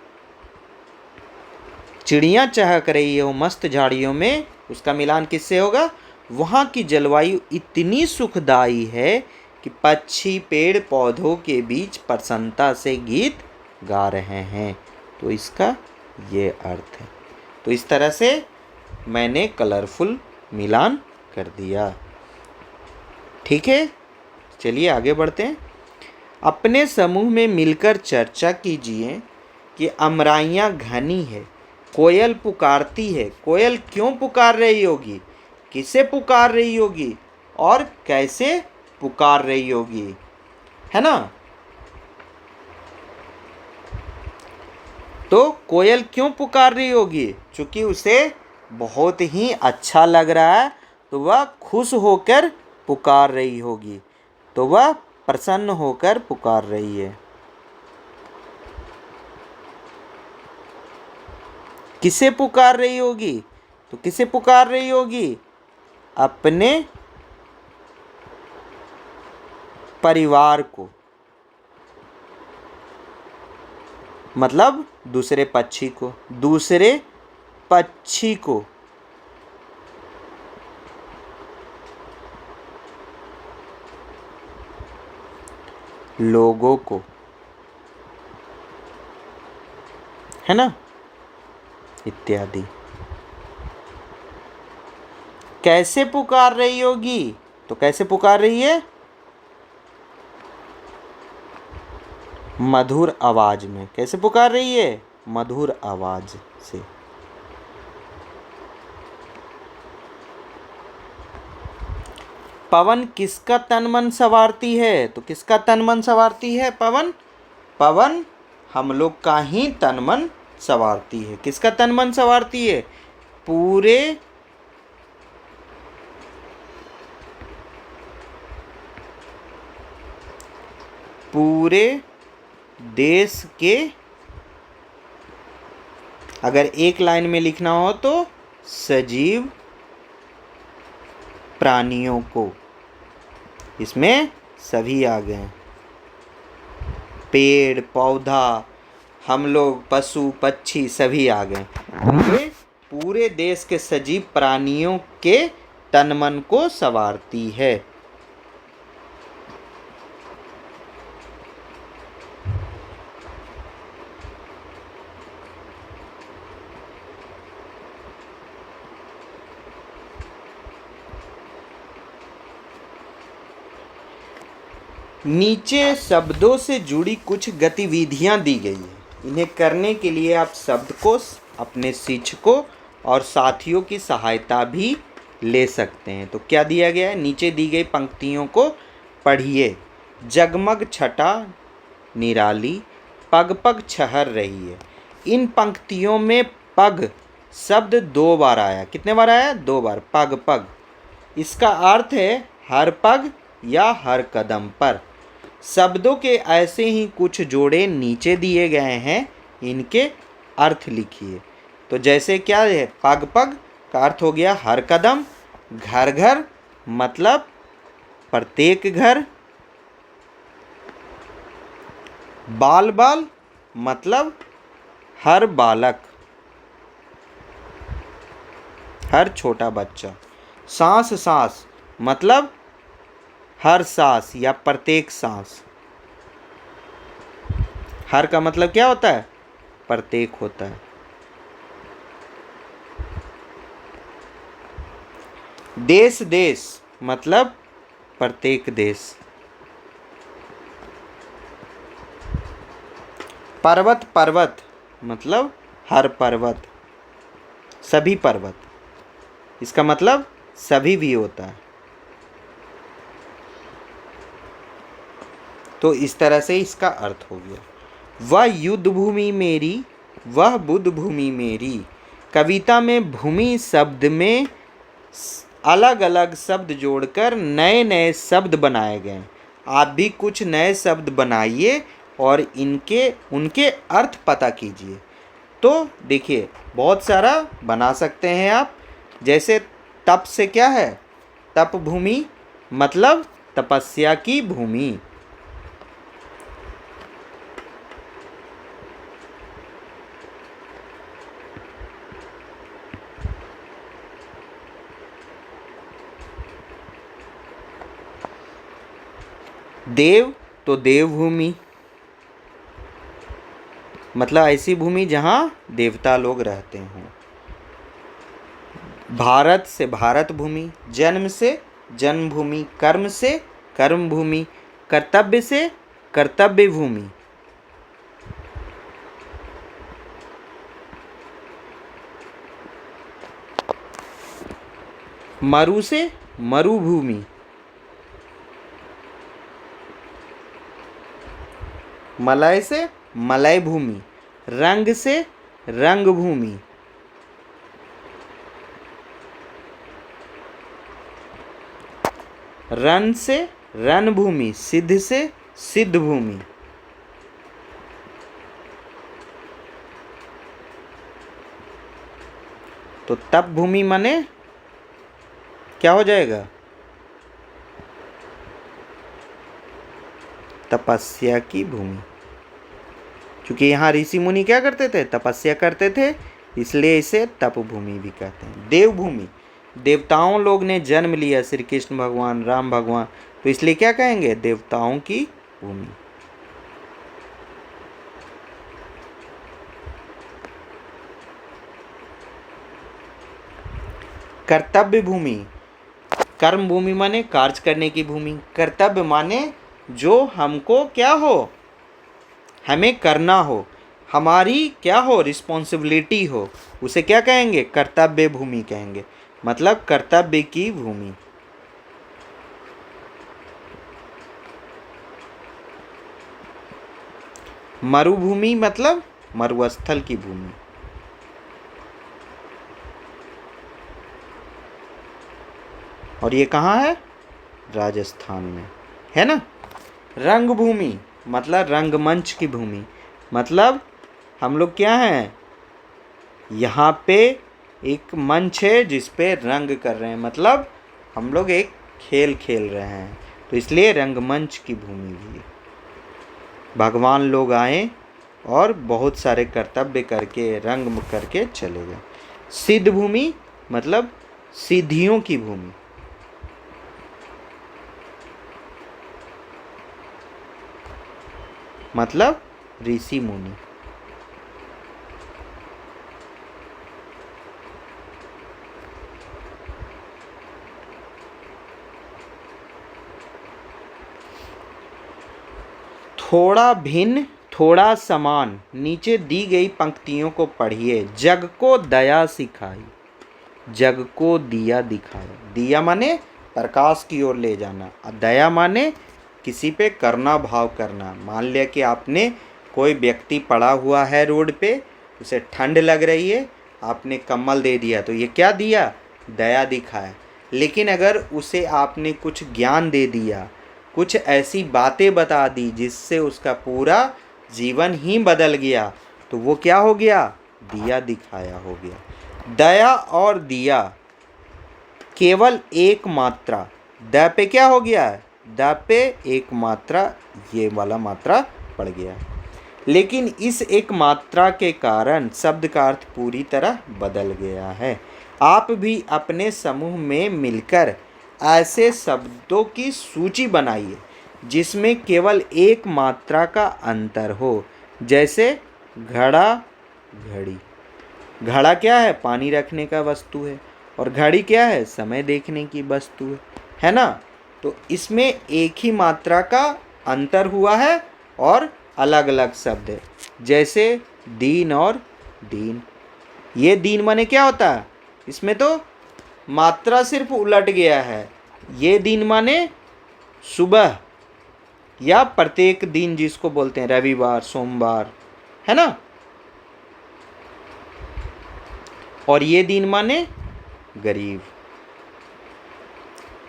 चिड़ियाँ चहक रही हो मस्त झाड़ियों में, उसका मिलान किससे होगा, वहाँ की जलवायु इतनी सुखदाई है कि पक्षी पेड़ पौधों के बीच प्रसन्नता से गीत गा रहे हैं। तो इसका ये अर्थ है। तो इस तरह से मैंने कलरफुल मिलान कर दिया, ठीक है। चलिए आगे बढ़ते हैं। अपने समूह में मिलकर चर्चा कीजिए कि अमराइयाँ घनी है, कोयल पुकारती है। कोयल क्यों पुकार रही होगी, किसे पुकार रही होगी और कैसे पुकार रही होगी, है ना। तो कोयल क्यों पुकार रही होगी, क्योंकि उसे बहुत ही अच्छा लग रहा है, तो वह खुश होकर पुकार रही होगी। तो वह प्रसन्न होकर पुकार रही है। किसे पुकार रही होगी, तो किसे पुकार रही होगी, अपने परिवार को, मतलब दूसरे पक्षी को, दूसरे पक्षी को। लोगों को, है ना, इत्यादि। कैसे पुकार रही होगी, तो कैसे पुकार रही है, मधुर आवाज में। कैसे पुकार रही है, मधुर आवाज से। पवन किसका तन मन संवारती है, तो किसका तन मन संवारती है, पवन। पवन हम लोग का ही तन मन संवारती है। किसका तन मन संवारती है, पूरे पूरे देश के, अगर एक लाइन में लिखना हो तो सजीव प्राणियों को, इसमें सभी आ गए, पेड़ पौधा, हम लोग, पशु पक्षी, सभी आ गए। ये पूरे देश के सजीव प्राणियों के तन मन को संवारती है। नीचे शब्दों से जुड़ी कुछ गतिविधियां दी गई हैं। इन्हें करने के लिए आप शब्दकोश, अपने शिक्षकों और साथियों की सहायता भी ले सकते हैं। तो क्या दिया गया है, नीचे दी गई पंक्तियों को पढ़िए। जगमग छटा निराली, पग पग छहर रही है। इन पंक्तियों में पग शब्द 2 बार आया। कितने बार आया, 2 बार, पग पग। इसका अर्थ है हर पग या हर कदम पर। शब्दों के ऐसे ही कुछ जोड़े नीचे दिए गए हैं, इनके अर्थ लिखिए। तो जैसे क्या है, पग पग का अर्थ हो गया हर कदम, घर घर मतलब प्रत्येक घर, बाल बाल मतलब हर बालक, हर छोटा बच्चा, सांस सांस मतलब हर सांस या प्रत्येक सांस। हर का मतलब क्या होता है, प्रत्येक होता है। देश देश मतलब प्रत्येक देश। पर्वत पर्वत मतलब हर पर्वत, सभी पर्वत। इसका मतलब सभी भी होता है। तो इस तरह से इसका अर्थ हो गया। वह युद्ध भूमि मेरी, वह बुद्ध भूमि मेरी। कविता में भूमि शब्द में अलग अलग शब्द जोड़कर नए नए शब्द बनाए गए। आप भी कुछ नए शब्द बनाइए और उनके अर्थ पता कीजिए। तो देखिए, बहुत सारा बना सकते हैं आप। जैसे तप से क्या है, तप भूमि मतलब तपस्या की भूमि। देव तो देवभूमि मतलब ऐसी भूमि जहाँ देवता लोग रहते हों। भारत से भारत भूमि, जन्म से जन्मभूमि, कर्म से कर्म भूमि, कर्तव्य से कर्तव्य भूमि। मरु से मरुभूमि, मलय से मलय भूमि, रंग से रंग भूमि, रन से रन भूमि, सिद्ध से सिद्ध भूमि। तो तप भूमि माने क्या हो जाएगा, तपस्या की भूमि। क्योंकि यहाँ ऋषि मुनि क्या करते थे, तपस्या करते थे, इसलिए इसे तप भूमि भी कहते हैं। देवभूमि, देवताओं लोग ने जन्म लिया, श्री कृष्ण भगवान, राम भगवान, तो इसलिए क्या कहेंगे, देवताओं की भूमि। कर्तव्य भूमि, कर्म भूमि माने कार्य करने की भूमि, कर्तव्य माने जो हमको क्या हो, हमें करना हो, हमारी क्या हो, रिस्पॉन्सिबिलिटी हो, उसे क्या कहेंगे, कर्तव्य भूमि कहेंगे, मतलब कर्तव्य की भूमि। मरुभूमि मतलब मरुस्थल की भूमि। और ये कहाँ है, राजस्थान में, है ना। रंगभूमि मतलब रंगमंच की भूमि, मतलब हम लोग क्या हैं, यहाँ पे एक मंच है जिस पे रंग कर रहे हैं, मतलब हम लोग एक खेल खेल रहे हैं, तो इसलिए रंगमंच की भूमि भी। भगवान लोग आए और बहुत सारे कर्तव्य करके रंग करके चले गए। सिद्ध भूमि मतलब सिद्धियों की भूमि। मतलब ऋषि मुनि। थोड़ा भिन्न थोड़ा समान, नीचे दी गई पंक्तियों को पढ़िए। जग को दया सिखाई, जग को दिया दिखाया। दिया माने प्रकाश की ओर ले जाना, और दया माने किसी पे करुणा भाव करना। मान लिया कि आपने कोई व्यक्ति पड़ा हुआ है रोड पे, उसे ठंड लग रही है, आपने कंबल दे दिया, तो ये क्या दिया, दया दिखाया। लेकिन अगर उसे आपने कुछ ज्ञान दे दिया, कुछ ऐसी बातें बता दी जिससे उसका पूरा जीवन ही बदल गया, तो वो क्या हो गया, दिया दिखाया हो गया। दया और दिया केवल एक मात्रा, द पे क्या हो गया, द पे एक मात्रा, ये वाला मात्रा पड़ गया। लेकिन इस एक मात्रा के कारण शब्द का अर्थ पूरी तरह बदल गया है। आप भी अपने समूह में मिलकर ऐसे शब्दों की सूची बनाइए जिसमें केवल एक मात्रा का अंतर हो, जैसे घड़ा, घड़ी। घड़ा क्या है, पानी रखने का वस्तु है, और घड़ी क्या है, समय देखने की वस्तु है ना। तो इसमें एक ही मात्रा का अंतर हुआ है और अलग अलग शब्द है, जैसे दिन और दीन। ये दिन माने क्या होता है, इसमें तो मात्रा सिर्फ उलट गया है। ये दिन माने सुबह या प्रत्येक दिन, जिसको बोलते हैं रविवार, सोमवार, है ना। और ये दिन माने गरीब।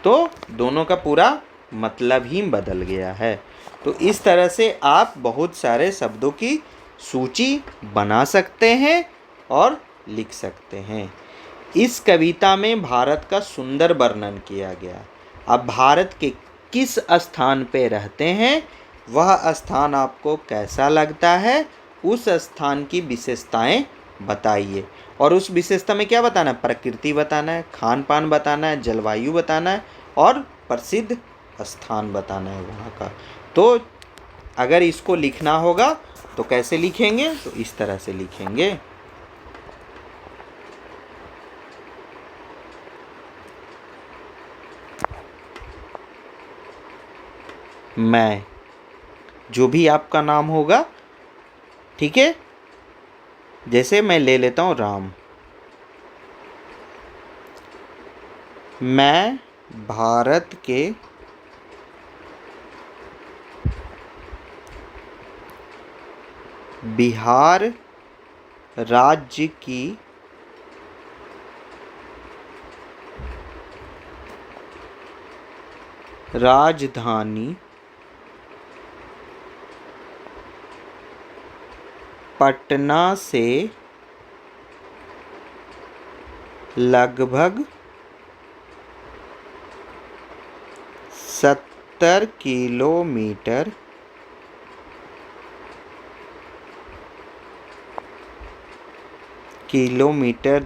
तो दोनों का पूरा मतलब ही बदल गया है। तो इस तरह से आप बहुत सारे शब्दों की सूची बना सकते हैं और लिख सकते हैं। इस कविता में भारत का सुंदर वर्णन किया गया। अब भारत के किस स्थान पे रहते हैं, वह स्थान आपको कैसा लगता है, उस स्थान की विशेषताएं बताइए। और उस विशेषता में क्या बताना है, प्रकृति बताना है, खान पान बताना है, जलवायु बताना है, और प्रसिद्ध स्थान बताना है वहाँ का। तो अगर इसको लिखना होगा तो कैसे लिखेंगे, तो इस तरह से लिखेंगे। मैं, जो भी आपका नाम होगा, ठीक है। जैसे मैं ले लेता हूँ राम। मैं भारत के बिहार राज्य की राजधानी पटना से लगभग 70 किलोमीटर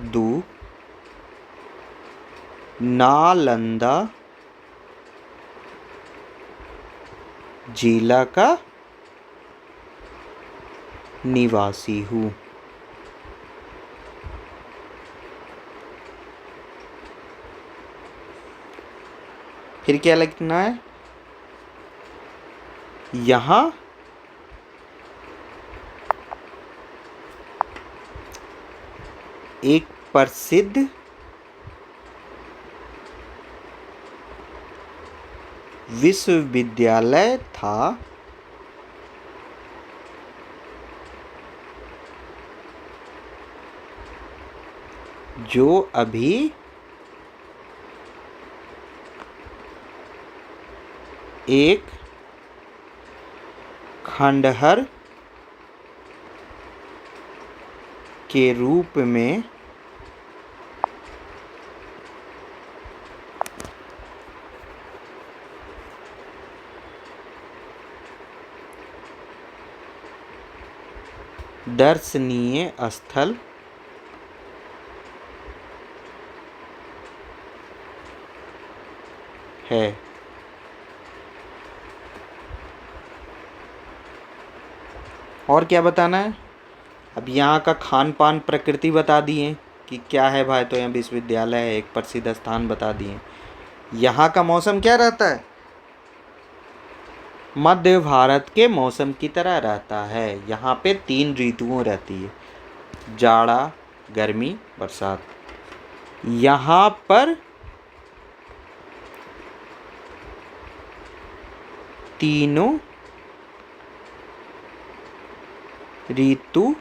दूर नालंदा जिला का निवासी हूँ। फिर क्या लिखना है, यहाँ एक प्रसिद्ध विश्वविद्यालय था जो अभी एक खंडहर के रूप में दर्शनीय स्थल है। और क्या बताना है, अब यहाँ का खान पान प्रकृति बता दिए कि क्या है भाई, तो यहाँ विश्वविद्यालय है, एक प्रसिद्ध स्थान बता दिए। यहाँ का मौसम क्या रहता है, मध्य भारत के मौसम की तरह रहता है। यहाँ पे 3 ऋतुओं रहती है, जाड़ा, गर्मी, बरसात। यहाँ पर तीनों ऋतु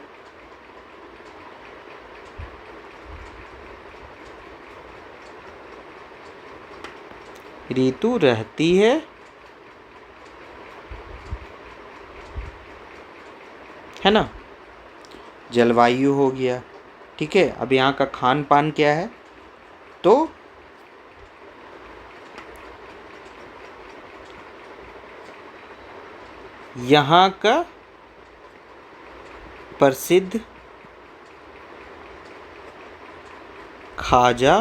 रहती है ना। जलवायु हो गया, ठीक है। अब यहाँ का खान पान क्या है, तो यहाँ का प्रसिद्ध खाजा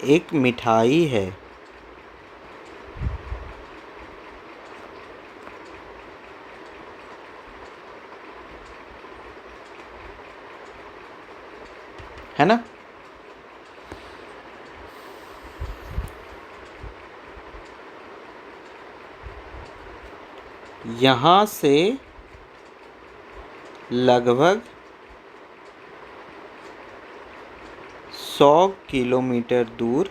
एक मिठाई है ना। यहाँ से लगभग 100 किलोमीटर दूर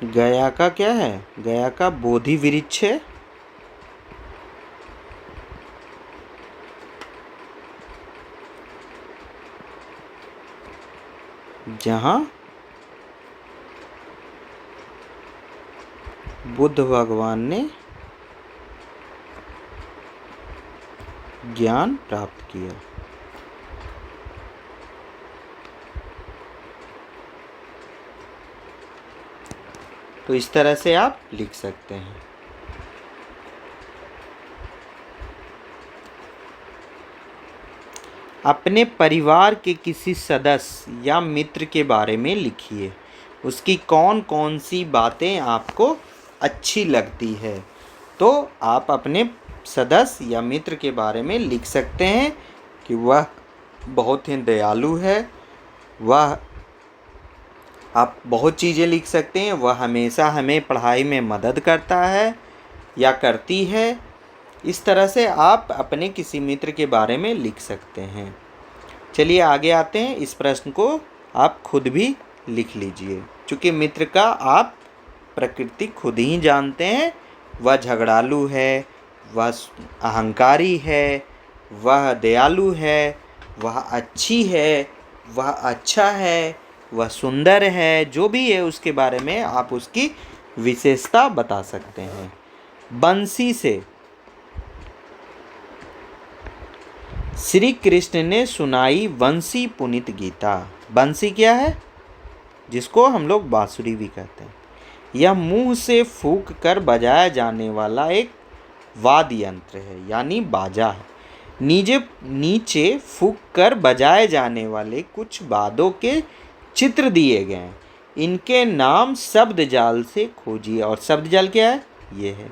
गया का क्या है, गया का बोधि वृक्ष है, जहाँ बुद्ध भगवान ने ज्ञान प्राप्त किया। तो इस तरह से आप लिख सकते हैं। अपने परिवार के किसी सदस्य या मित्र के बारे में लिखिए, उसकी कौन कौन सी बातें आपको अच्छी लगती है। तो आप अपने सदस्य या मित्र के बारे में लिख सकते हैं कि वह बहुत ही दयालु है, वह, आप बहुत चीज़ें लिख सकते हैं, वह हमेशा हमें पढ़ाई में मदद करता है या करती है। इस तरह से आप अपने किसी मित्र के बारे में लिख सकते हैं। चलिए आगे आते हैं, इस प्रश्न को आप खुद भी लिख लीजिए। चूँकि मित्र का आप प्रकृति खुद ही जानते हैं, वह झगड़ालू है, वह अहंकारी है, वह दयालु है, वह अच्छी है, वह अच्छा है, वह सुंदर है, जो भी है उसके बारे में आप उसकी विशेषता बता सकते हैं। बंसी से श्री कृष्ण ने सुनाई वंशी पुनीत गीता। बंसी क्या है, जिसको हम लोग बांसुरी भी कहते हैं। यह मुंह से फूंक कर बजाया जाने वाला एक वाद्य यंत्र है, यानी बाजा है। नीचे फूंक कर बजाए जाने वाले कुछ वाद्यों के चित्र दिए गए हैं, इनके नाम शब्द जाल से खोजिए। और शब्द जाल क्या है, ये है।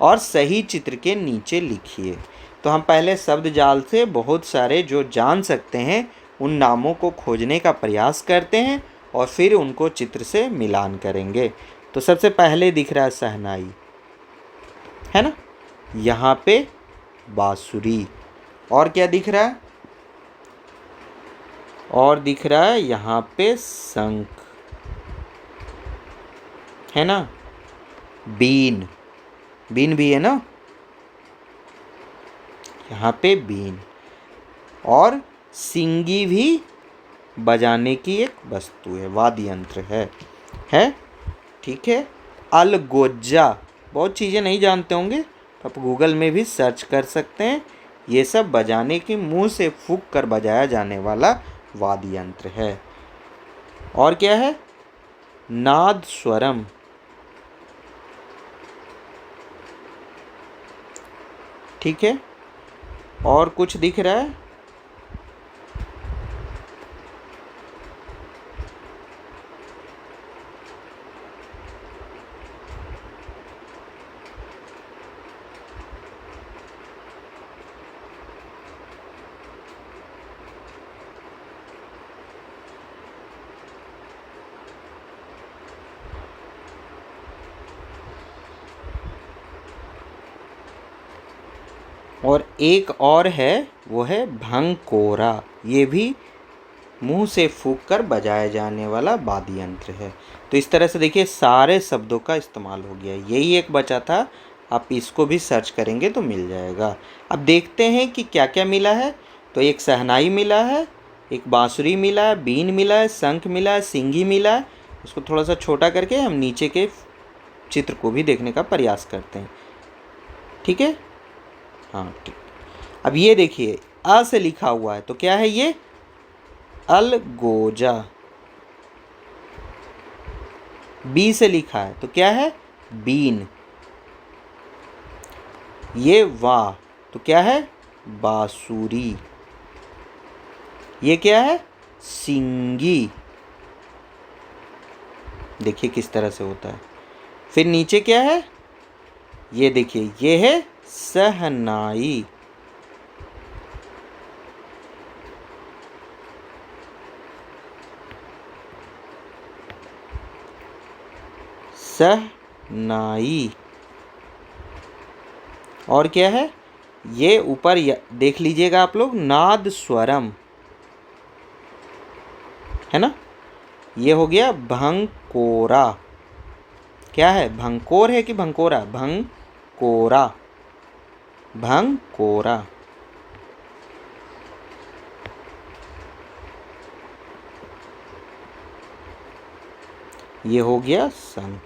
और सही चित्र के नीचे लिखिए। तो हम पहले शब्द जाल से बहुत सारे जो जान सकते हैं उन नामों को खोजने का प्रयास करते हैं और फिर उनको चित्र से मिलान करेंगे। तो सबसे पहले दिख रहा है शहनाई, है ना, यहाँ पे बांसुरी, और क्या दिख रहा है, और दिख रहा है यहाँ पे शंख, है ना, बीन, बीन भी है ना, यहाँ पे बीन, और सिंगी भी बजाने की एक वस्तु है, वाद्य यंत्र है, ठीक है। अलगोजा, बहुत चीज़ें नहीं जानते होंगे, आप गूगल में भी सर्च कर सकते हैं। ये सब बजाने की, मुंह से फूंक कर बजाया जाने वाला वाद्य यंत्र है। और क्या है, नाद स्वरम, ठीक है। और कुछ दिख रहा है, और एक और है, वो है भंकोरा। ये भी मुंह से फूंक कर बजाया जाने वाला वाद्य यंत्र है। तो इस तरह से देखिए सारे शब्दों का इस्तेमाल हो गया। यही एक बचा था, आप इसको भी सर्च करेंगे तो मिल जाएगा। अब देखते हैं कि क्या क्या मिला है। तो एक शहनाई मिला है, एक बांसुरी मिला है, बीन मिला है, शंख मिला है, सिंगी मिला है। इसको थोड़ा सा छोटा करके हम नीचे के चित्र को भी देखने का प्रयास करते हैं, ठीक है। हाँ ठीक। अब ये देखिए अ से लिखा हुआ है, तो क्या है ये, अलगोजा। बी से लिखा है तो क्या है, बीन। ये वा, तो क्या है, बांसुरी। ये क्या है, सिंगी। देखिए किस तरह से होता है। फिर नीचे क्या है, ये देखिए ये है शहनाई। शहनाई। और क्या है, ये ऊपर देख लीजिएगा आप लोग, नाद स्वरम, है ना। ये हो गया भंकोरा। क्या है, भंकोर है कि भंकोरा, भंकोरा, भंकोरा। ये हो गया शंख।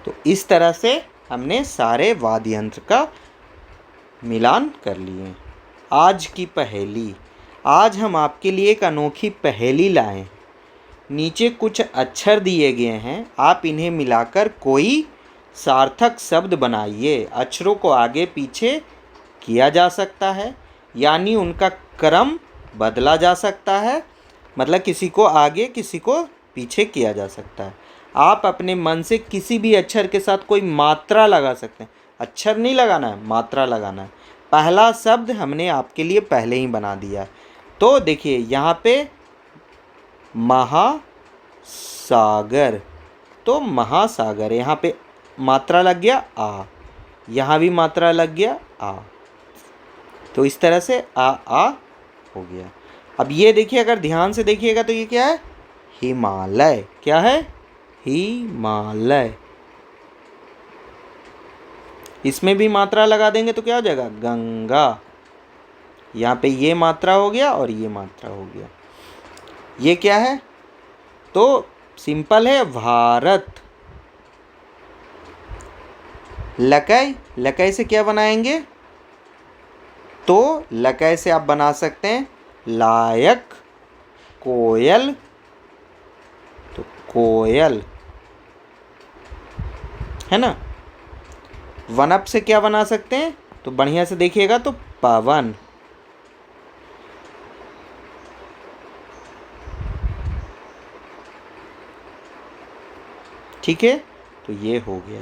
तो इस तरह से हमने सारे वाद्य यंत्र का मिलान कर लिए। आज की पहेली, आज हम आपके लिए एक अनोखी पहेली लाए। नीचे कुछ अक्षर दिए गए हैं, आप इन्हें मिलाकर कोई सार्थक शब्द बनाइए। अक्षरों को आगे पीछे किया जा सकता है, यानी उनका क्रम बदला जा सकता है, मतलब किसी को आगे किसी को पीछे किया जा सकता है। आप अपने मन से किसी भी अक्षर के साथ कोई मात्रा लगा सकते हैं। अक्षर नहीं लगाना है, मात्रा लगाना है। पहला शब्द हमने आपके लिए पहले ही बना दिया। तो देखिए यहाँ पे महासागर, तो महासागर, यहाँ पे मात्रा लग गया आ, यहाँ भी मात्रा लग गया आ। तो इस तरह से आ हो गया। अब ये देखिए, अगर ध्यान से देखिएगा तो ये क्या है, हिमालय। क्या है, हिमालय। इसमें भी मात्रा लगा देंगे तो क्या हो जाएगा, गंगा। यहाँ पे ये मात्रा हो गया और ये मात्रा हो गया। ये क्या है, तो सिंपल है, भारत। लकय, लकय से क्या बनाएंगे, तो लकय से आप बना सकते हैं लायक, कोयल, तो कोयल, है ना। वनप से क्या बना सकते हैं, तो बढ़िया से देखिएगा तो पवन। ठीक है, तो ये हो गया।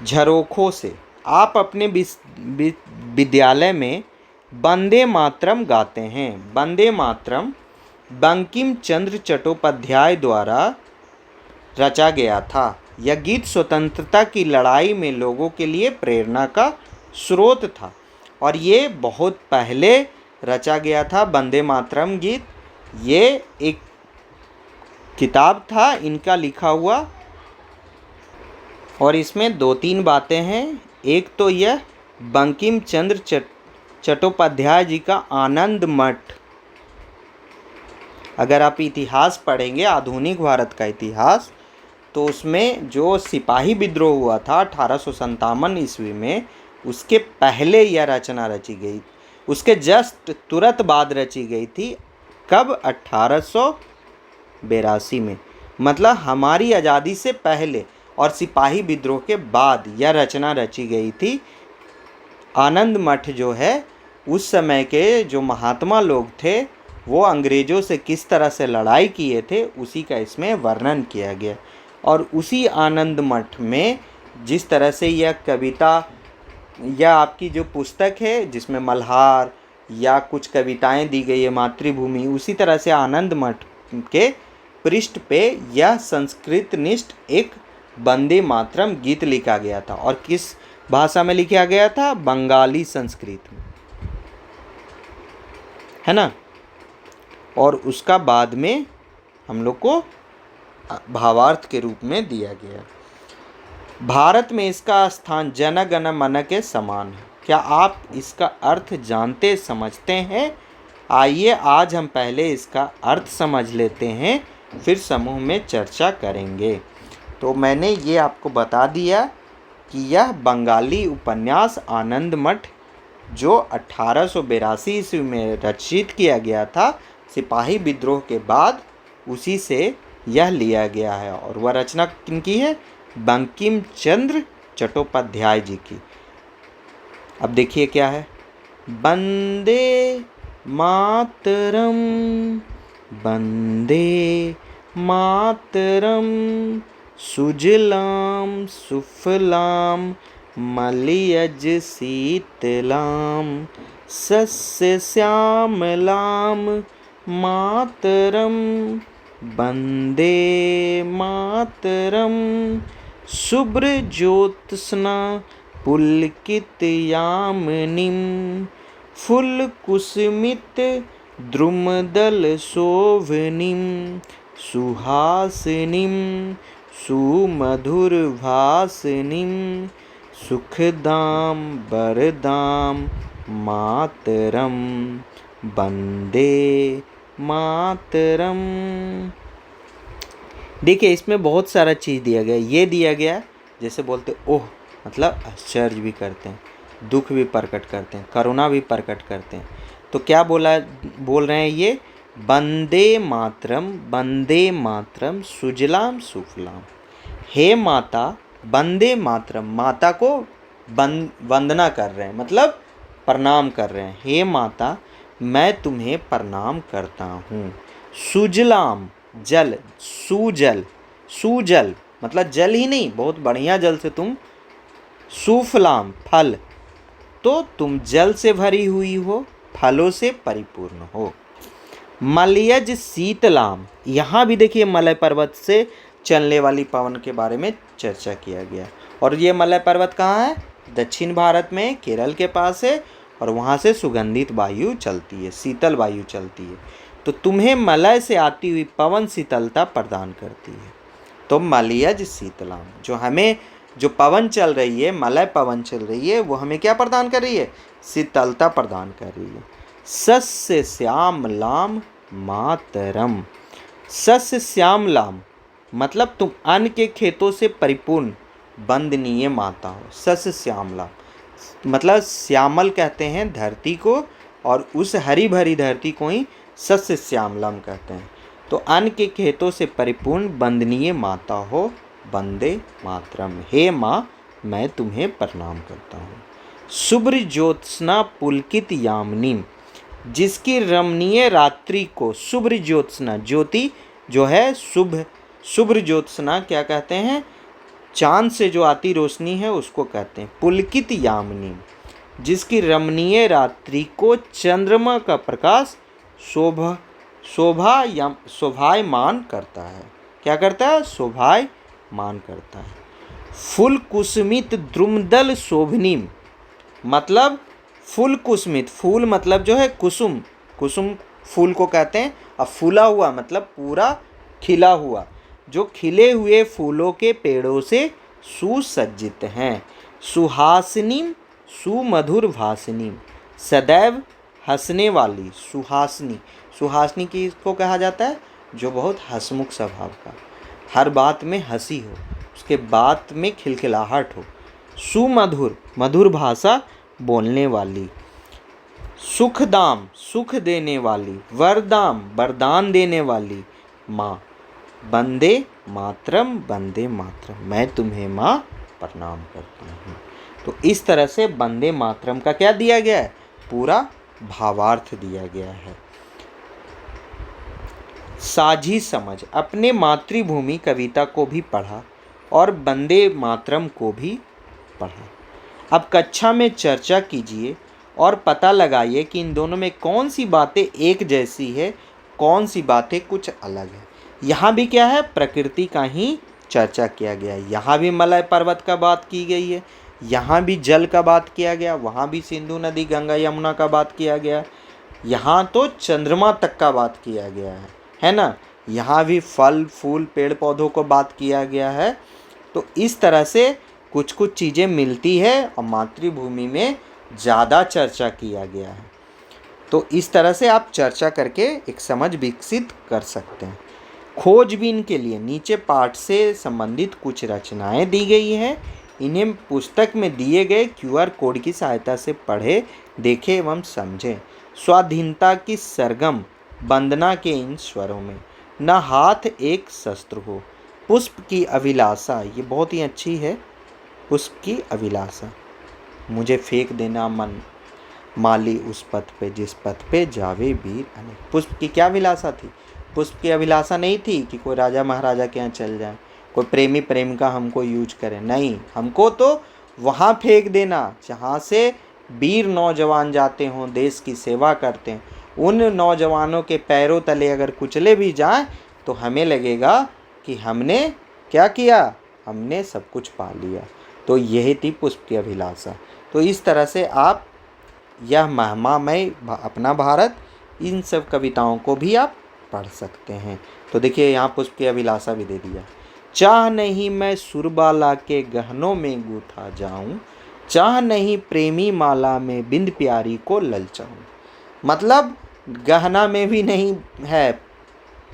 झरोखों से। आप अपने विद्यालय में वंदे मातरम गाते हैं। वंदे मातरम बंकिम चंद्र चट्टोपाध्याय द्वारा रचा गया था। यह गीत स्वतंत्रता की लड़ाई में लोगों के लिए प्रेरणा का स्रोत था और ये बहुत पहले रचा गया था। वंदे मातरम गीत ये एक किताब था इनका लिखा हुआ और इसमें 2-3 बातें हैं। एक तो यह बंकिम चंद्र चट्टोपाध्याय जी का आनंद मठ, अगर आप इतिहास पढ़ेंगे आधुनिक भारत का इतिहास तो उसमें जो सिपाही विद्रोह हुआ था 1857 ईस्वी में, उसके पहले यह रचना रची गई, उसके जस्ट तुरंत बाद रची गई थी। कब? 1882 में, मतलब हमारी आज़ादी से पहले और सिपाही विद्रोह के बाद यह रचना रची गई थी। आनंद मठ जो है उस समय के जो महात्मा लोग थे वो अंग्रेज़ों से किस तरह से लड़ाई किए थे उसी का इसमें वर्णन किया गया। और उसी आनंद मठ में जिस तरह से यह कविता या आपकी जो पुस्तक है जिसमें मल्हार या कुछ कविताएं दी गई है मातृभूमि, उसी तरह से आनंद मठ के पृष्ठ पे यह संस्कृत निष्ठ एक वंदे मातरम गीत लिखा गया था। और किस भाषा में लिखा गया था? बंगाली संस्कृत में, है ना। और उसका बाद में हम लोग को भावार्थ के रूप में दिया गया। भारत में इसका स्थान जन गण मन के समान है। क्या आप इसका अर्थ जानते समझते हैं? आइए आज हम पहले इसका अर्थ समझ लेते हैं, फिर समूह में चर्चा करेंगे। तो मैंने ये आपको बता दिया कि यह बंगाली उपन्यास आनंद मठ जो 1882 ईस्वी में रचित किया गया था सिपाही विद्रोह के बाद, उसी से यह लिया गया है। और वह रचना किनकी है? बंकिम चंद्र चट्टोपाध्याय जी की। अब देखिए क्या है। वंदे मातरम, वंदे मातरम, सुजलाम सुफलाम मलयज शीतलाम, सस्य श्यामलाम मातरम, वंदे मातरम, शुभ्र ज्योत्स्ना पुलकितयामिनीं, फुलकुसुमित द्रुमदल शोभनीं, सुहासिनीं सुमधुरभासिनीं, सुखदां वरदां मातरम, वंदे मातरम। देखिए इसमें बहुत सारा चीज़ दिया गया। ये दिया गया जैसे बोलते ओह, मतलब आश्चर्य भी करते हैं, दुख भी प्रकट करते हैं, करुणा भी प्रकट करते हैं। तो क्या बोल रहे हैं ये? वंदे मातरम, वंदे मातरम, सुजलाम सुफलाम। हे माता, वंदे मातरम, माता को वंदना कर रहे हैं, मतलब प्रणाम कर रहे हैं। हे माता, मैं तुम्हें प्रणाम करता हूँ। सुजलाम, जल, सुजल, सुजल मतलब जल ही नहीं, बहुत बढ़िया जल से तुम। सुफलाम, फल, तो तुम जल से भरी हुई हो, फलों से परिपूर्ण हो। मलयज शीतलाम, यहाँ भी देखिए मलय पर्वत से चलने वाली पवन के बारे में चर्चा किया गया। और ये मलय पर्वत कहाँ है? दक्षिण भारत में, केरल के पास है। और वहाँ से सुगंधित वायु चलती है, शीतल वायु चलती है। तो तुम्हें मलय से आती हुई पवन शीतलता प्रदान करती है। तो मलयज शीतलाम, जो हमें जो पवन चल रही है, मलय पवन चल रही है, वो हमें क्या प्रदान कर रही है? शीतलता प्रदान कर रही है। सस्य श्यामलाम मातरम, सस्य श्यामलाम मतलब तुम अन्न के खेतों से परिपूर्ण वंदनीय माता हो। सस्य श्यामलाम मतलब श्यामल कहते हैं धरती को, और उस हरी भरी धरती को ही सस्य श्यामलाम कहते हैं। तो अन्न के खेतों से परिपूर्ण वंदनीय माता हो, वंदे मातरम। हे माँ, मैं तुम्हें प्रणाम करता हूँ। शुभ्र ज्योत्स्ना पुलकित यामिनीं, जिसकी रमणीय रात्रि को, शुभ्र ज्योत्स्ना, ज्योति जो है शुभ, शुभ्र ज्योत्स्ना क्या कहते हैं? चांद से जो आती रोशनी है उसको कहते हैं पुलकित यामिनी, जिसकी रमणीय रात्रि को चंद्रमा का प्रकाश शोभायमान करता है। क्या करता है? शोभायमान करता है। फुल कुसुमित द्रुमदल शोभनीम, मतलब फुल कुसुमित, फूल मतलब जो है कुसुम, कुसुम फूल को कहते हैं। अब फूला हुआ मतलब पूरा खिला हुआ, जो खिले हुए फूलों के पेड़ों से सुसज्जित हैं। सुहासिनीम, सुमधुर भासिनी, सदैव हंसने वाली। सुहासिनी, सुहासिनी किसको कहा जाता है? जो बहुत हंसमुख स्वभाव का, हर बात में हंसी हो, उसके बात में खिलखिलाहट हो। सुमधुर, मधुर भाषा बोलने वाली। सुखदाम, सुख देने वाली। वरदाम, वरदान देने वाली माँ। वंदे मातरम, वंदे मातरम, मैं तुम्हें माँ प्रणाम करता हूँ। तो इस तरह से वंदे मातरम का क्या दिया गया है? पूरा भावार्थ दिया गया है। साझी समझ, अपने मातृभूमि कविता को भी पढ़ा और वंदे मातरम को भी पढ़ा। अब कक्षा में चर्चा कीजिए और पता लगाइए कि इन दोनों में कौन सी बातें एक जैसी है, कौन सी बातें कुछ अलग है। यहाँ भी क्या है? प्रकृति का ही चर्चा किया गया है। यहाँ भी मलय पर्वत का बात की गई है, यहाँ भी जल का बात किया गया, वहाँ भी सिंधु नदी गंगा यमुना का बात किया गया, यहाँ तो चंद्रमा तक का बात किया गया है ना। यहाँ भी फल फूल पेड़ पौधों को बात किया गया है। तो इस तरह से कुछ कुछ चीज़ें मिलती है और मातृभूमि में ज़्यादा चर्चा किया गया है। तो इस तरह से आप चर्चा करके एक समझ विकसित कर सकते हैं। खोजबीन के लिए नीचे पाठ से संबंधित कुछ रचनाएं दी गई हैं। इन्हें पुस्तक में दिए गए QR कोड की सहायता से पढ़े, देखें एवं समझें। स्वाधीनता की सरगम वंदना के इन स्वरों में न हाथ एक शस्त्र हो। पुष्प की अभिलाषा, ये बहुत ही अच्छी है। पुष्प की अभिलाषा, मुझे फेंक देना मन माली उस पथ पे जिस पथ पे जावे वीर अनेक। पुष्प की क्या अभिलाषा थी? पुष्प की अभिलाषा नहीं थी कि कोई राजा महाराजा के यहाँ चल जाए, कोई प्रेमी प्रेमिका हमको यूज करे, नहीं, हमको तो वहाँ फेंक देना जहाँ से वीर नौजवान जाते हों, देश की सेवा करते हैं। उन नौजवानों के पैरों तले अगर कुचले भी जाएं तो हमें लगेगा कि हमने क्या किया, हमने सब कुछ पा लिया। तो यही थी पुष्प की अभिलाषा। तो इस तरह से आप यह महिमामय अपना भारत, इन सब कविताओं को भी आप पढ़ सकते हैं। तो देखिए यहाँ पुष्प की अभिलाषा भी दे दिया। चाह नहीं मैं सुरबाला के गहनों में गूथा जाऊं, चाह नहीं प्रेमी माला में बिंद प्यारी को ललचाऊं। मतलब गहना में भी नहीं है,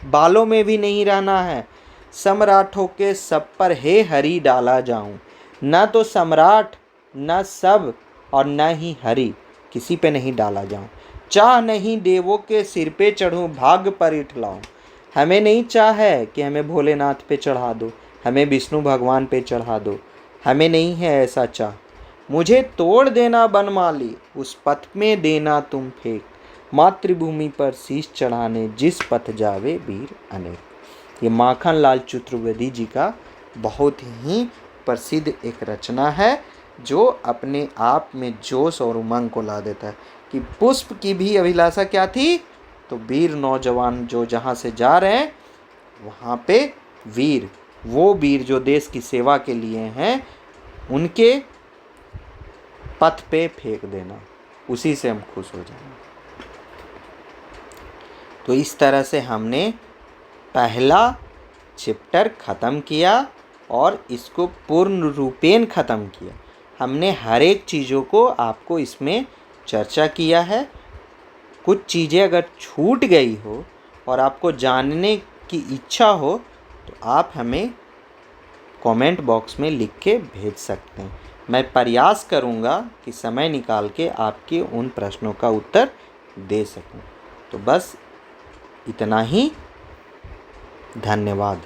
बालों में भी नहीं रहना है। सम्राटों के सब पर हे हरि डाला जाऊं, न तो सम्राट न सब और न ही हरि, किसी पे नहीं डाला जाऊं। चाह नहीं देवों के सिर पे चढ़ूं, भाग्य पर इठलाऊं। हमें नहीं चाह है कि हमें भोलेनाथ पे चढ़ा दो, हमें विष्णु भगवान पे चढ़ा दो, हमें नहीं है ऐसा चाह। मुझे तोड़ देना बनमाली, उस पथ में देना तुम फेंक, मातृभूमि पर शीश चढ़ाने जिस पथ जावे वीर अनेक। ये माखनलाल चतुर्वेदी जी का बहुत ही प्रसिद्ध एक रचना है, जो अपने आप में जोश और उमंग को ला देता है। कि पुष्प की भी अभिलाषा क्या थी? तो वीर नौजवान जो जहाँ से जा रहे हैं वहाँ पे वीर, वो वीर जो देश की सेवा के लिए हैं, उनके पथ पे फेंक देना, उसी से हम खुश हो जाएंगे। तो इस तरह से हमने पहला चैप्टर ख़त्म किया और इसको पूर्ण रूपेण ख़त्म किया। हमने हर एक चीज़ों को आपको इसमें चर्चा किया है। कुछ चीज़ें अगर छूट गई हो और आपको जानने की इच्छा हो तो आप हमें कमेंट बॉक्स में लिख के भेज सकते हैं। मैं प्रयास करूँगा कि समय निकाल के आपके उन प्रश्नों का उत्तर दे सकूँ। तो बस इतना ही, धन्यवाद।